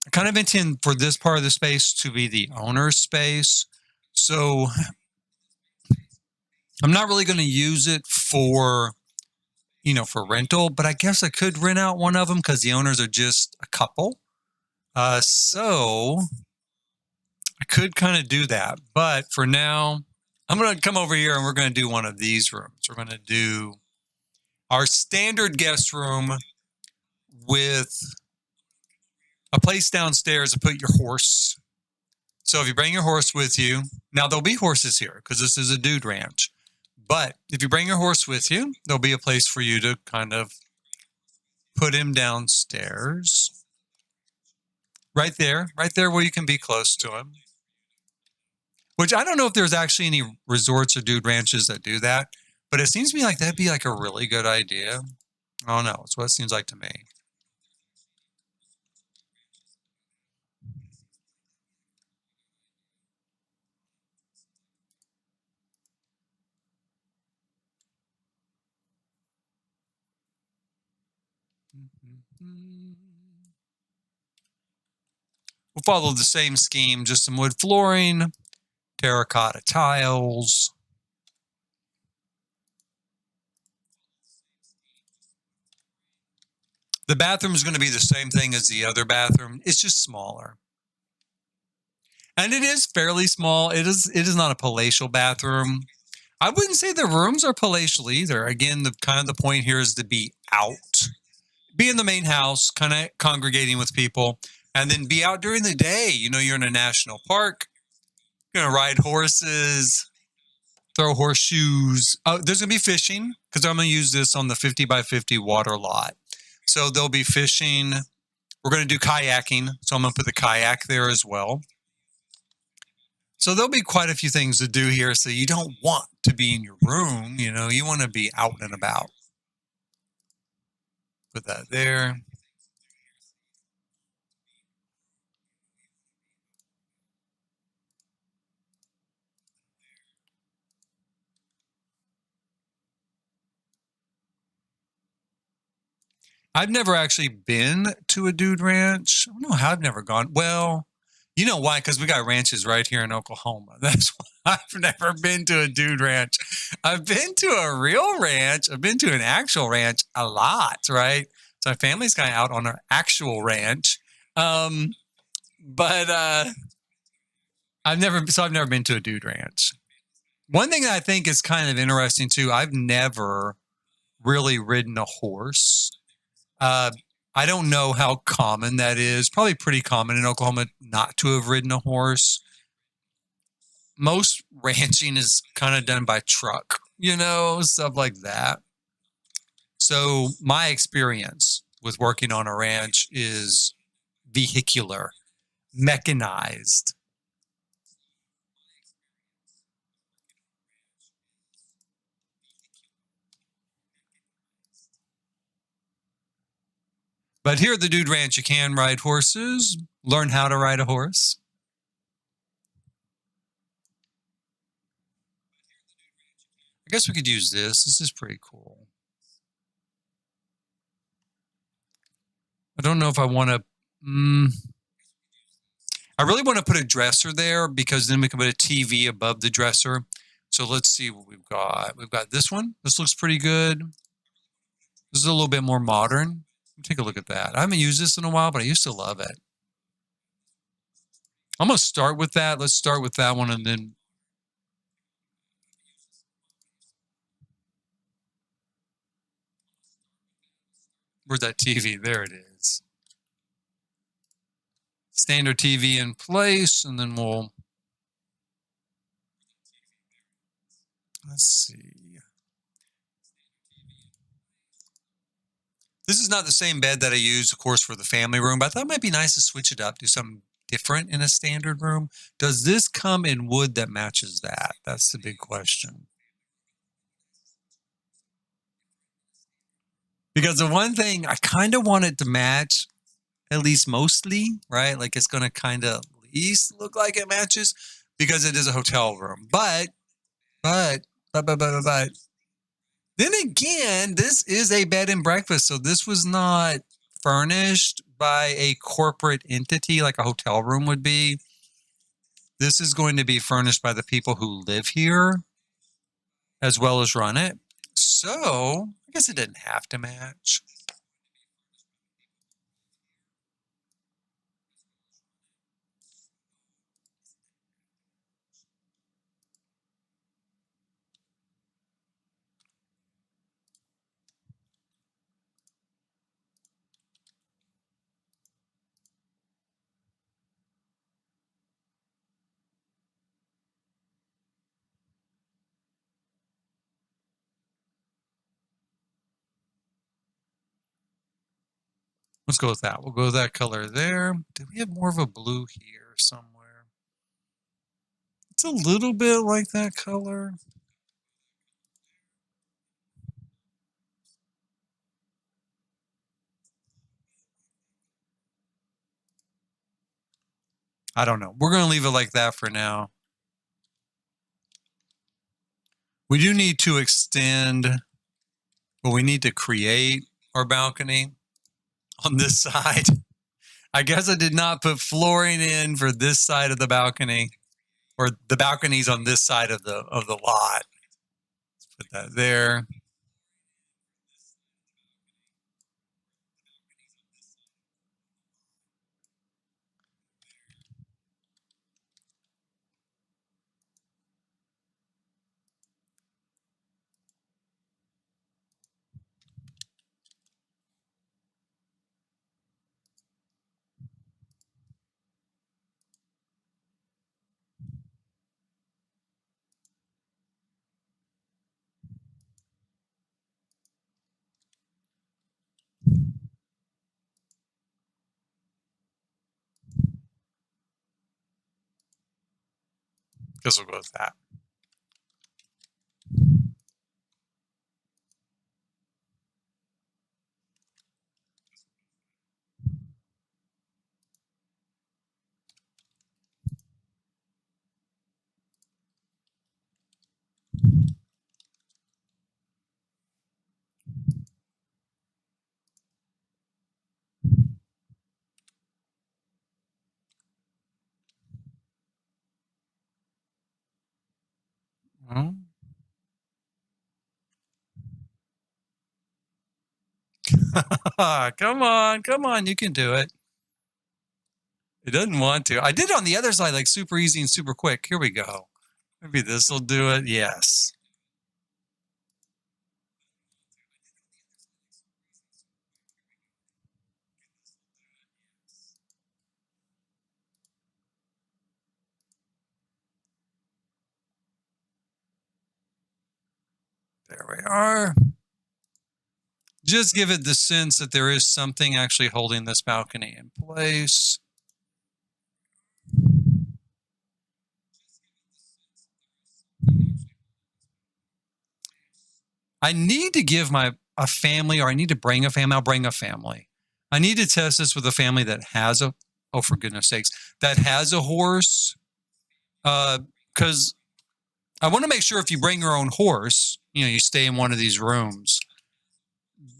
A: I kind of intend for this part of the space to be the owner's space. So I'm not really going to use it for rental, but I guess I could rent out one of them because the owners are just a couple. So I could kind of do that. But for now, I'm going to come over here and we're going to do one of these rooms. We're going to do our standard guest room with a place downstairs to put your horse. So if you bring your horse with you, now there'll be horses here because this is a dude ranch. But if you bring your horse with you, there'll be a place for you to kind of put him downstairs. Right there where you can be close to him. Which I don't know if there's actually any resorts or dude ranches that do that, but it seems to me like that'd be like a really good idea. I don't know. It's what it seems like to me. We'll follow the same scheme, just some wood flooring, terracotta tiles. The bathroom is going to be the same thing as the other bathroom. It's just smaller. And it is fairly small. It is not a palatial bathroom. I wouldn't say the rooms are palatial either. Again, the point here is to be out. Be in the main house, kind of congregating with people, and then be out during the day. You're in a national park. You're going to ride horses, throw horseshoes. There's going to be fishing because I'm going to use this on the 50 by 50 water lot. So there'll be fishing. We're going to do kayaking. So I'm going to put the kayak there as well. So there'll be quite a few things to do here. So you don't want to be in your room. You want to be out and about. Put that there. I've never actually been to a dude ranch. I don't know how I've never gone. Well, you know why? Because we got ranches right here in Oklahoma. That's why I've never been to a dude ranch. I've been to a real ranch. I've been to an actual ranch a lot, right? So my family's kind of out on our actual ranch. But I've never been to a dude ranch. One thing that I think is kind of interesting too, I've never really ridden a horse. I don't know how common that is. Probably pretty common in Oklahoma not to have ridden a horse. Most ranching is kind of done by truck, stuff like that. So my experience with working on a ranch is vehicular, mechanized. But here at the Dude Ranch, you can ride horses, learn how to ride a horse. I guess we could use this. This is pretty cool. I don't know if I want to. I really want to put a dresser there because then we can put a TV above the dresser. So let's see what we've got. We've got this one. This looks pretty good. This is a little bit more modern. Take a look at that. I haven't used this in a while, but I used to love it. I'm going to start with that. Let's start with that one and then. Where's that TV? There it is. Standard TV in place, and then we'll. Let's see. This is not the same bed that I use, of course, for the family room, but I thought it might be nice to switch it up, do something different in a standard room. Does this come in wood that matches that? That's the big question. Because the one thing I kind of want it to match, at least mostly, right? Like it's going to kind of at least look like it matches because it is a hotel room. But then again, this is a bed and breakfast. So this was not furnished by a corporate entity like a hotel room would be. This is going to be furnished by the people who live here as well as run it. So I guess it didn't have to match. Let's go with that. We'll go with that color there. Do we have more of a blue here somewhere? It's a little bit like that color. I don't know. We're going to leave it like that for now. We do need to extend, but we need to create our balcony on this side. I guess I did not put flooring in for this side of the balcony, or the balconies on this side of the lot. Let's put that there. Guess we'll go with that. Come on, you can do it. It doesn't want to. I did it on the other side, like super easy and super quick. Here we go. Maybe this will do it. Yes. There we are. Just give it the sense that there is something actually holding this balcony in place. I need to give a family, or I need to bring a family. I'll bring a family. I need to test this with a family that has a, oh, for goodness sakes, that has a horse. Because I want to make sure if you bring your own horse, you stay in one of these rooms,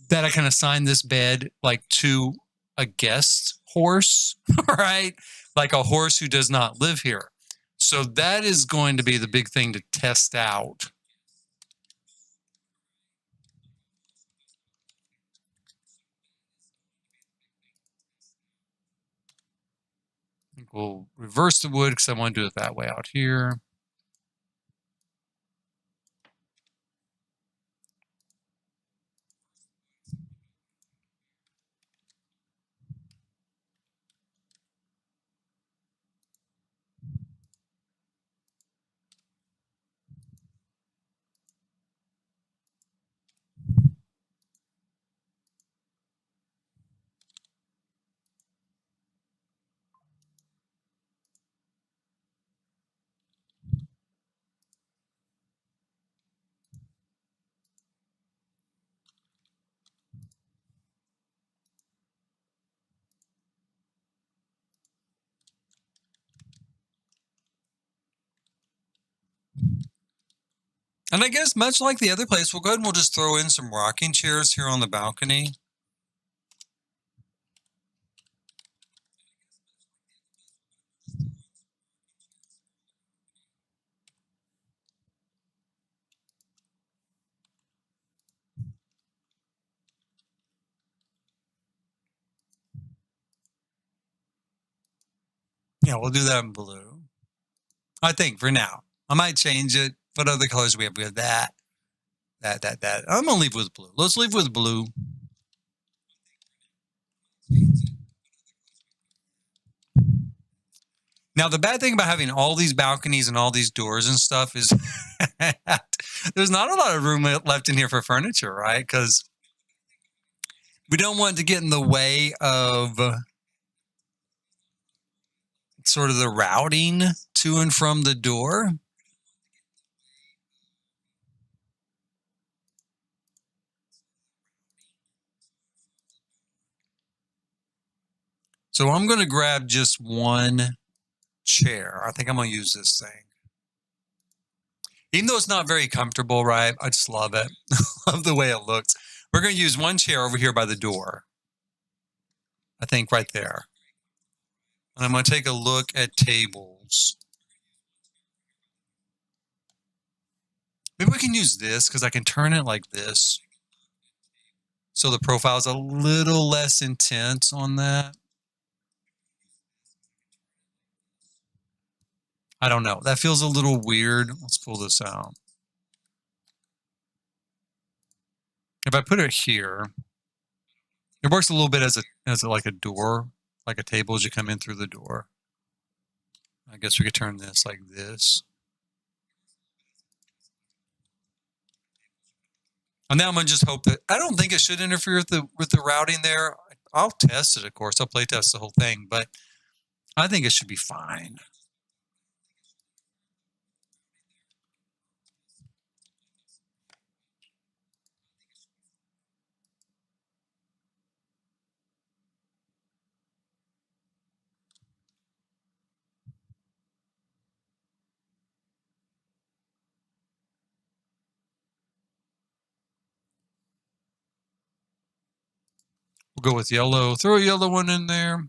A: that I can assign this bed like to a guest horse, right? Like a horse who does not live here. So that is going to be the big thing to test out. I think we'll reverse the wood because I want to do it that way out here. And I guess much like the other place, we'll go ahead and we'll just throw in some rocking chairs here on the balcony. Yeah, we'll do that in blue. I think for now. I might change it. What other colors we have? We have that. I'm gonna leave with blue. Let's leave with blue. Now, the bad thing about having all these balconies and all these doors and stuff is there's not a lot of room left in here for furniture, right? Because we don't want to get in the way of sort of the routing to and from the door. So I'm going to grab just one chair. I think I'm going to use this thing. Even though it's not very comfortable, right? I just love it. Love the way it looks. We're going to use one chair over here by the door. I think right there. And I'm going to take a look at tables. Maybe we can use this because I can turn it like this. So the profile is a little less intense on that. I don't know. That feels a little weird. Let's pull this out. If I put it here, it works a little bit as like a door, like a table as you come in through the door. I guess we could turn this like this. And now I'm gonna just hope that I don't think it should interfere with the routing there. I'll test it, of course. I'll play test the whole thing, but I think it should be fine. We'll go with yellow. Throw a yellow one in there.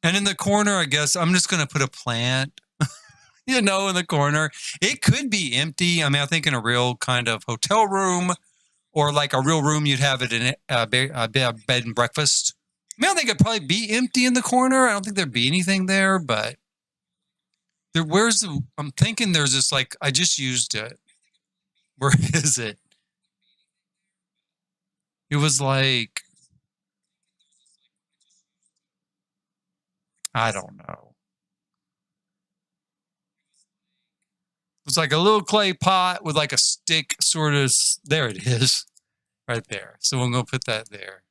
A: And in the corner, I guess I'm just going to put a plant, in the corner. It could be empty. I mean, I think in a real kind of hotel room or like a real room, you'd have it in a bed and breakfast. I mean, I think it'd probably be empty in the corner. I don't think there'd be anything there, but I'm thinking there's this like, I just used it. Where is it? It was like, I don't know. It's like a little clay pot with like a stick sort of, there it is, right there. So we're going to put that there.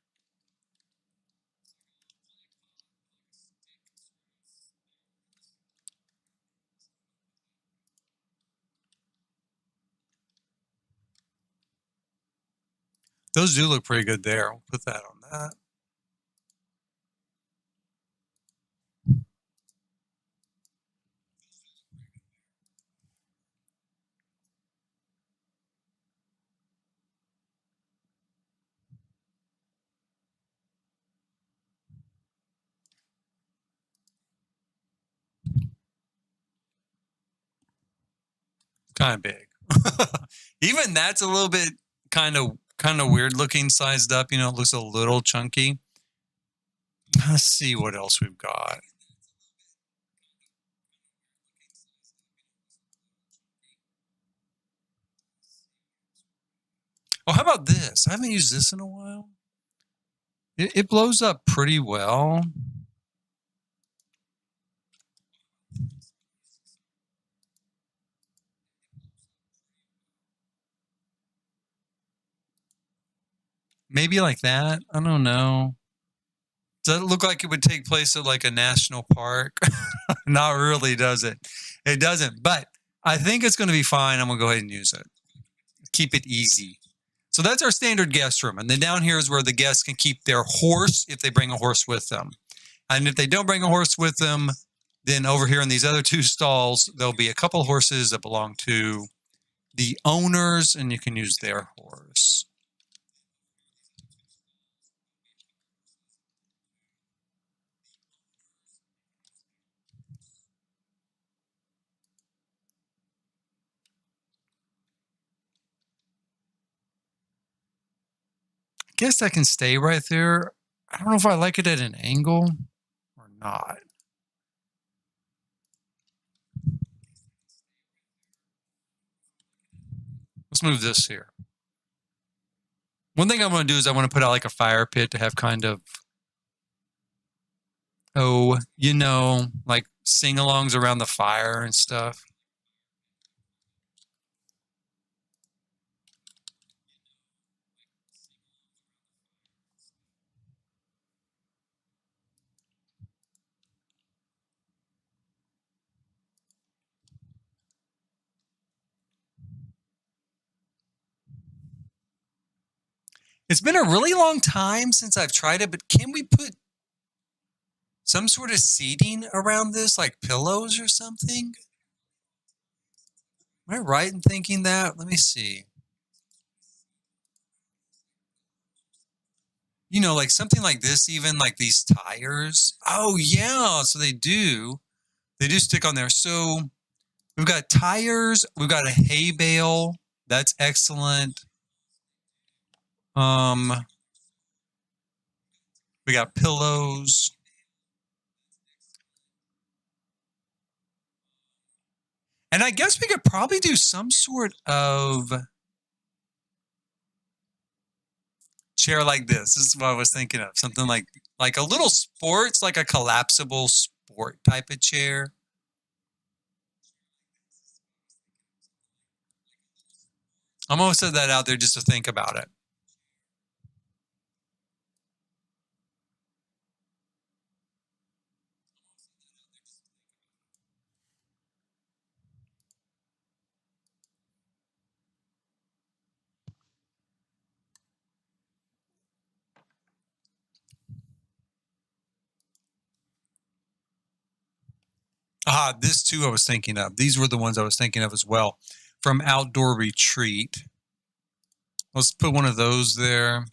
A: Those do look pretty good there. We'll put that on that. Kind of big. Even that's a little bit kind of weird looking sized up. You know, it looks a little chunky. Let's see what else we've got. Oh, how about this? I haven't used this in a while. It blows up pretty well. Maybe like that. I don't know. Does it look like it would take place at like a national park? Not really, does it? It doesn't. But I think it's going to be fine. I'm going to go ahead and use it. Keep it easy. So that's our standard guest room. And then down here is where the guests can keep their horse if they bring a horse with them. And if they don't bring a horse with them, then over here in these other two stalls, there'll be a couple horses that belong to the owners, and you can use their horse. I guess that can stay right there. I don't know if I like it at an angle or not. Let's move this here. One thing I want to do is I want to put out like a fire pit to have kind of, oh, you know, like sing-alongs around the fire and stuff. It's been a really long time since I've tried it, but can we put some sort of seating around this, like pillows or something? Am I right in thinking that? Let me see. You know, like something like this, even like these tires. Oh, yeah. So they do stick on there. So we've got tires, we've got a hay bale. That's excellent. We got pillows. And I guess we could probably do some sort of chair like this. This is what I was thinking of. Something like a little sports, like a collapsible sport type of chair. I'm gonna set that out there just to think about it. This too I was thinking of. These were the ones I was thinking of as well. From Outdoor Retreat. Let's put one of those there.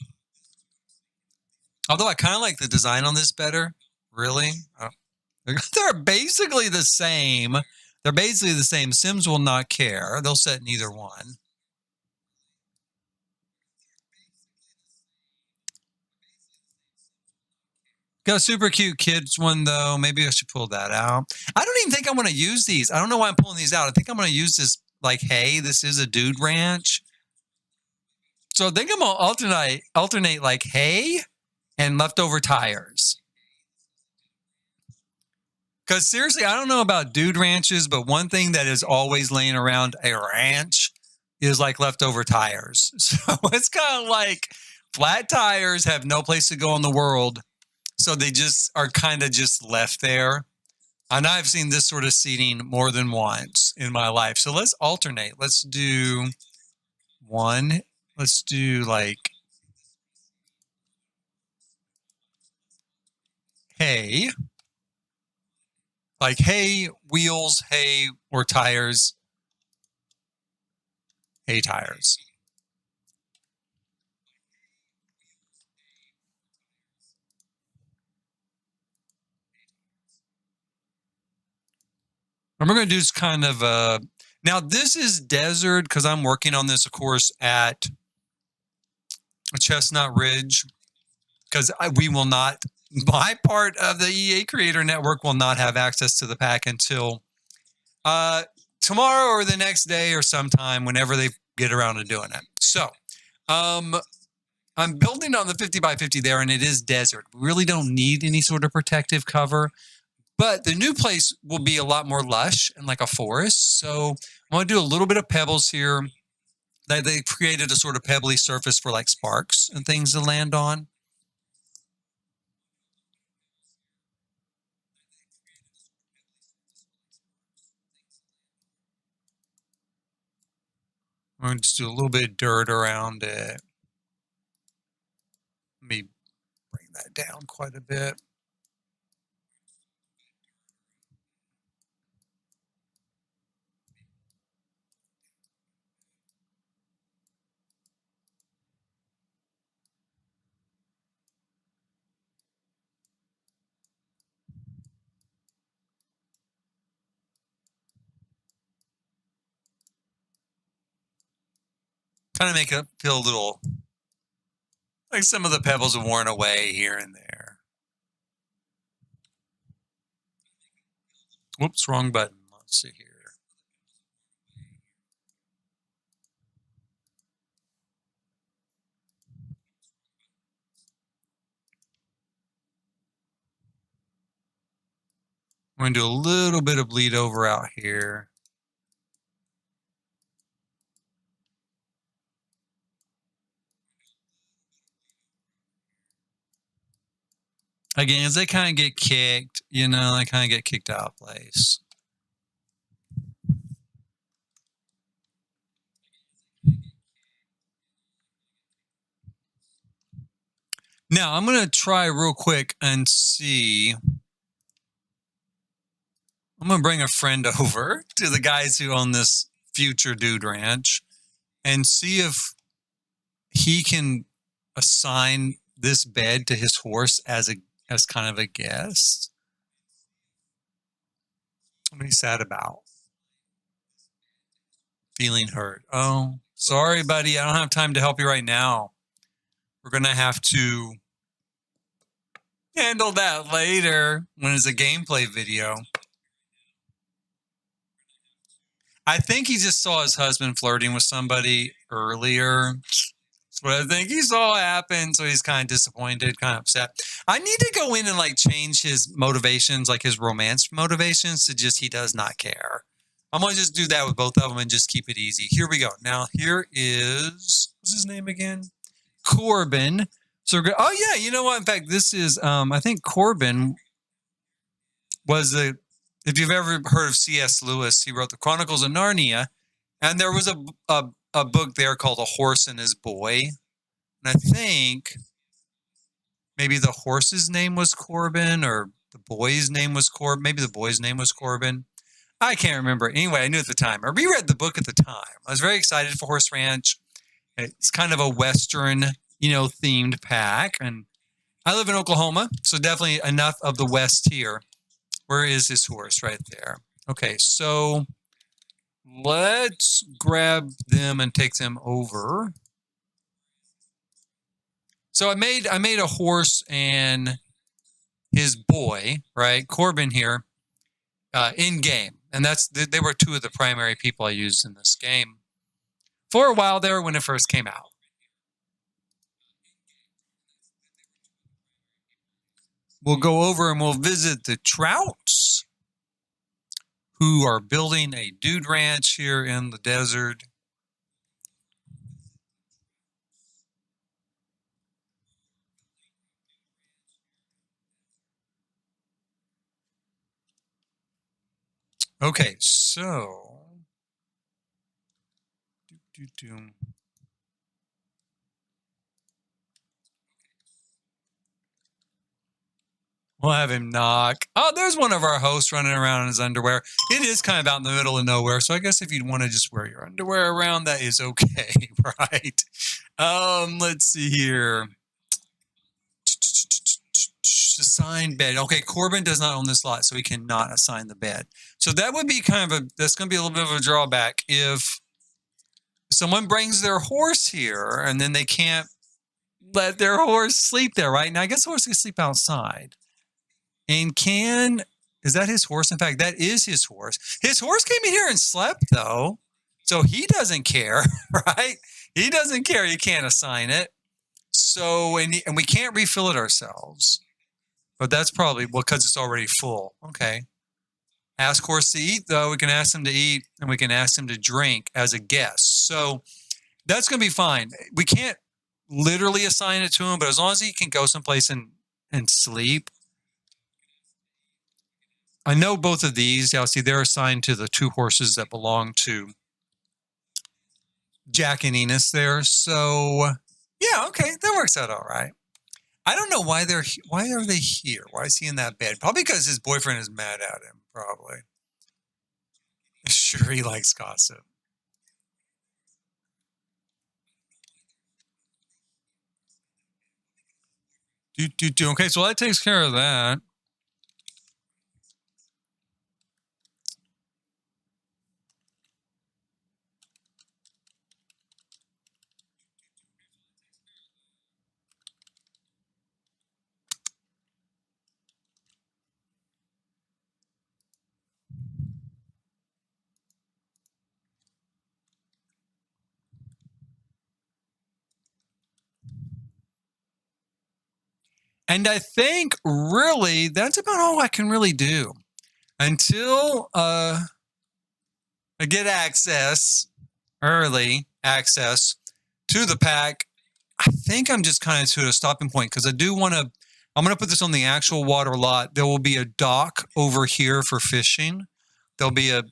A: Although I kind of like the design on this better. Really? They're basically the same. They're basically the same. Sims will not care. They'll set neither one. Got a super cute kids one though. Maybe I should pull that out. I don't even think I want to use these. I don't know why I'm pulling these out. I think I'm going to use this like, hey, this is a dude ranch. So I think I'm going to alternate like hay and leftover tires. Because seriously, I don't know about dude ranches, but one thing that is always laying around a ranch is like leftover tires. So it's kind of like flat tires have no place to go in the world. So they just are kind of just left there. And I've seen this sort of seating more than once in my life. So let's alternate. Let's do one. Let's do like hay, like hay, wheels, hay, or tires, hay tires. And we're going to do kind of a, now this is desert because I'm working on this, of course, at Chestnut Ridge, because we will not, my part of the EA Creator Network will not have access to the pack until tomorrow or the next day or sometime whenever they get around to doing it. So I'm building on the 50 by 50 there, and it is desert. We really don't need any sort of protective cover, but the new place will be a lot more lush and like a forest. So I'm going to do a little bit of pebbles here. They created a sort of pebbly surface for like sparks and things to land on. I'm going to just do a little bit of dirt around it. Let me bring that down quite a bit. Kind of make it feel a little like some of the pebbles have worn away here and there. Whoops, wrong button. Let's see here. I'm going to do a little bit of bleed over out here. Again, as they kind of get kicked, you know, they kind of get kicked out of place. Now, I'm going to try real quick and see. I'm going to bring a friend over to the guys who own this future dude ranch and see if he can assign this bed to his horse as kind of a guest. What he's sad about. Feeling hurt. Oh, sorry, buddy. I don't have time to help you right now. We're going to have to handle that later when it's a gameplay video. I think he just saw his husband flirting with somebody earlier. That's what I think he saw happen. So he's kind of disappointed, kind of upset. I need to go in and like change his motivations, like his romance motivations, to just he does not care. I'm going to just do that with both of them and just keep it easy. Here we go. Now, here is, what's his name again? Corbin. So, oh, yeah, you know what? In fact, this is, I think Corbin was the, if you've ever heard of C.S. Lewis, he wrote the Chronicles of Narnia. And there was a book there called A Horse and His Boy. And I think maybe the horse's name was Corbin or the boy's name was Corbin. Maybe the boy's name was Corbin. I can't remember. Anyway, I knew at the time. I reread the book at the time. I was very excited for Horse Ranch. It's kind of a Western, themed pack. And I live in Oklahoma, so definitely enough of the West here. Where is this horse? Right there. Okay, so let's grab them and take them over. So I made a horse and his boy, right? Corbin here, in game. And they were two of the primary people I used in this game for a while there when it first came out. We'll go over and we'll visit the Trouts, who are building a dude ranch here in the desert. Okay, so We'll have him knock. Oh, there's one of our hosts running around in his underwear. It is kind of out in the middle of nowhere, so I guess if you'd want to just wear your underwear around, that is okay, right? Let's see here. Assign bed. Okay, Corbin does not own this lot, so he cannot assign the bed. So that would be that's going to be a little bit of a drawback if someone brings their horse here and then they can't let their horse sleep there, right? Now, I guess the horse can sleep outside. And is that his horse? In fact, that is his horse. His horse came in here and slept, though. So he doesn't care, right? He doesn't care. You can't assign it. So, and we can't refill it ourselves. But that's probably because it's already full. Okay. Ask horse to eat, though. We can ask him to eat, and we can ask him to drink as a guest. So that's going to be fine. We can't literally assign it to him, but as long as he can go someplace and sleep. I know both of these. Yeah, see, they're assigned to the two horses that belong to Jack and Enos there. So, yeah, okay, that works out all right. I don't know why are they here? Why is he in that bed? Probably because his boyfriend is mad at him, probably. Sure, he likes gossip. Okay, so that takes care of that. And I think really that's about all I can really do until I get early access to the pack. I think I'm just kind of to a stopping point because I'm going to put this on the actual water lot. There will be a dock over here for fishing. There'll be a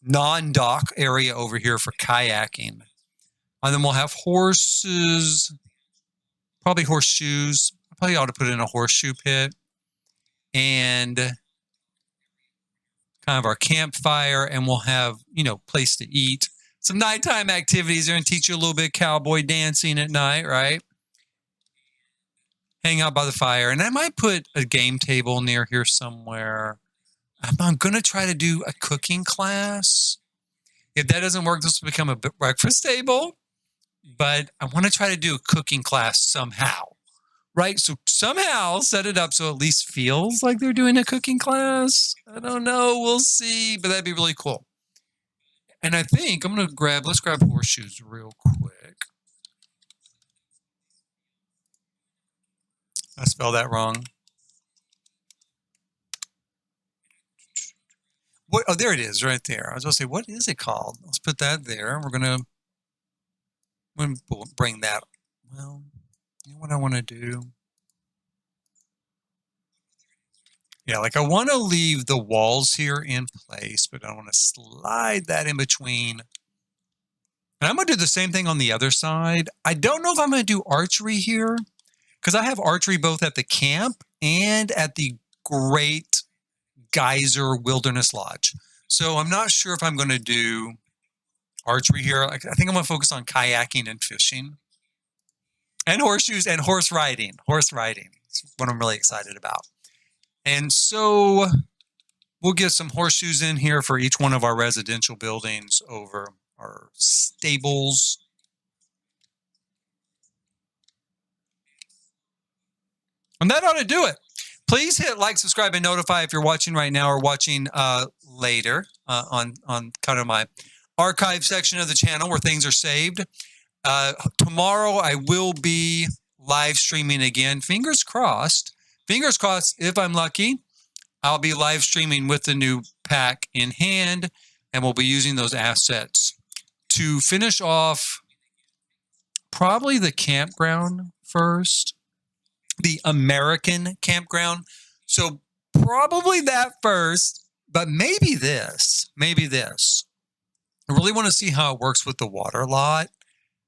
A: non-dock area over here for kayaking. And then we'll have horses, probably horseshoes. I probably ought to put in a horseshoe pit and kind of our campfire, and we'll have, place to eat. Some nighttime activities. They're going to teach you a little bit of cowboy dancing at night, right? Hang out by the fire. And I might put a game table near here somewhere. I'm going to try to do a cooking class. If that doesn't work, this will become a breakfast table. But I want to try to do a cooking class somehow, right? So somehow set it up so it at least feels like they're doing a cooking class. I don't know. We'll see. But that'd be really cool. And I think I'm going to let's grab horseshoes real quick. I spelled that wrong. What? Oh, there it is right there. I was going to say, what is it called? Let's put that there. We're going to bring that. Well, you know what I want to do? Yeah, like I want to leave the walls here in place, but I want to slide that in between. And I'm going to do the same thing on the other side. I don't know if I'm going to do archery here because I have archery both at the camp and at the Great Geyser Wilderness Lodge. So I'm not sure if I'm going to do archery here. I think I'm going to focus on kayaking and fishing and horseshoes and horse riding. Horse riding is what I'm really excited about. And so we'll get some horseshoes in here for each one of our residential buildings over our stables. And that ought to do it. Please hit like, subscribe, and notify if you're watching right now or watching later on kind of my archive section of the channel where things are saved. Tomorrow I will be live streaming again. Fingers crossed. Fingers crossed, if I'm lucky, I'll be live streaming with the new pack in hand, and we'll be using those assets to finish off probably the campground first, the American campground. So probably that first, but maybe this. I really want to see how it works with the water lot.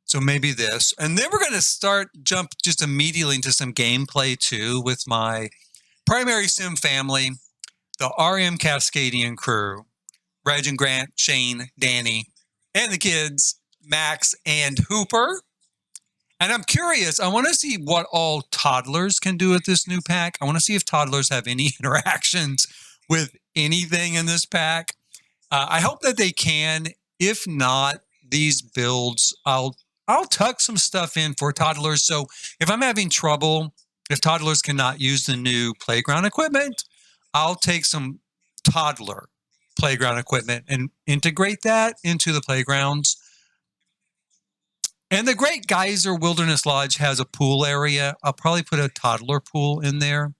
A: So maybe this. And then we're going to jump just immediately into some gameplay too with my Primary Sim family, the RM Cascadian crew, Reg and Grant, Shane, Danny, and the kids, Max and Hooper. And I'm curious, I want to see what all toddlers can do with this new pack. I want to see if toddlers have any interactions with anything in this pack. I hope that they can. If not, these builds, I'll tuck some stuff in for toddlers. So if I'm having trouble, if toddlers cannot use the new playground equipment, I'll take some toddler playground equipment and integrate that into the playgrounds. And the Great Geyser Wilderness Lodge has a pool area. I'll probably put a toddler pool in there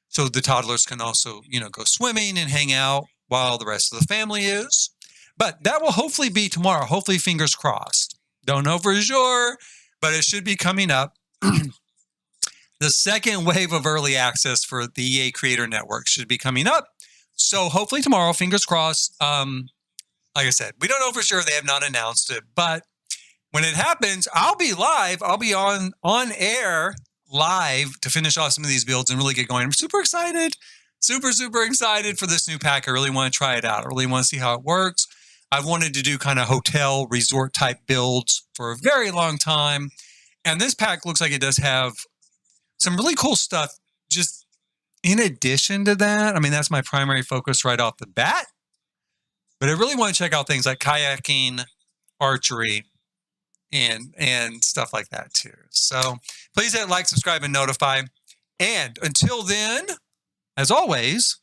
A: so the toddlers can also, go swimming and hang out while the rest of the family is. But that will hopefully be tomorrow. Hopefully, fingers crossed. Don't know for sure, but it should be coming up. The second wave of early access for the EA Creator Network should be coming up. So hopefully tomorrow, fingers crossed. Like I said, we don't know for sure. They have not announced it, but when it happens, I'll be live. I'll be on air live to finish off some of these builds and really get going. I'm super excited. Super, super excited for this new pack. I really want to try it out. I really want to see how it works. I've wanted to do kind of hotel resort type builds for a very long time. And this pack looks like it does have some really cool stuff just in addition to that. I mean, that's my primary focus right off the bat. But I really want to check out things like kayaking, archery, and stuff like that too. So please hit like, subscribe, and notify. And until then, as always,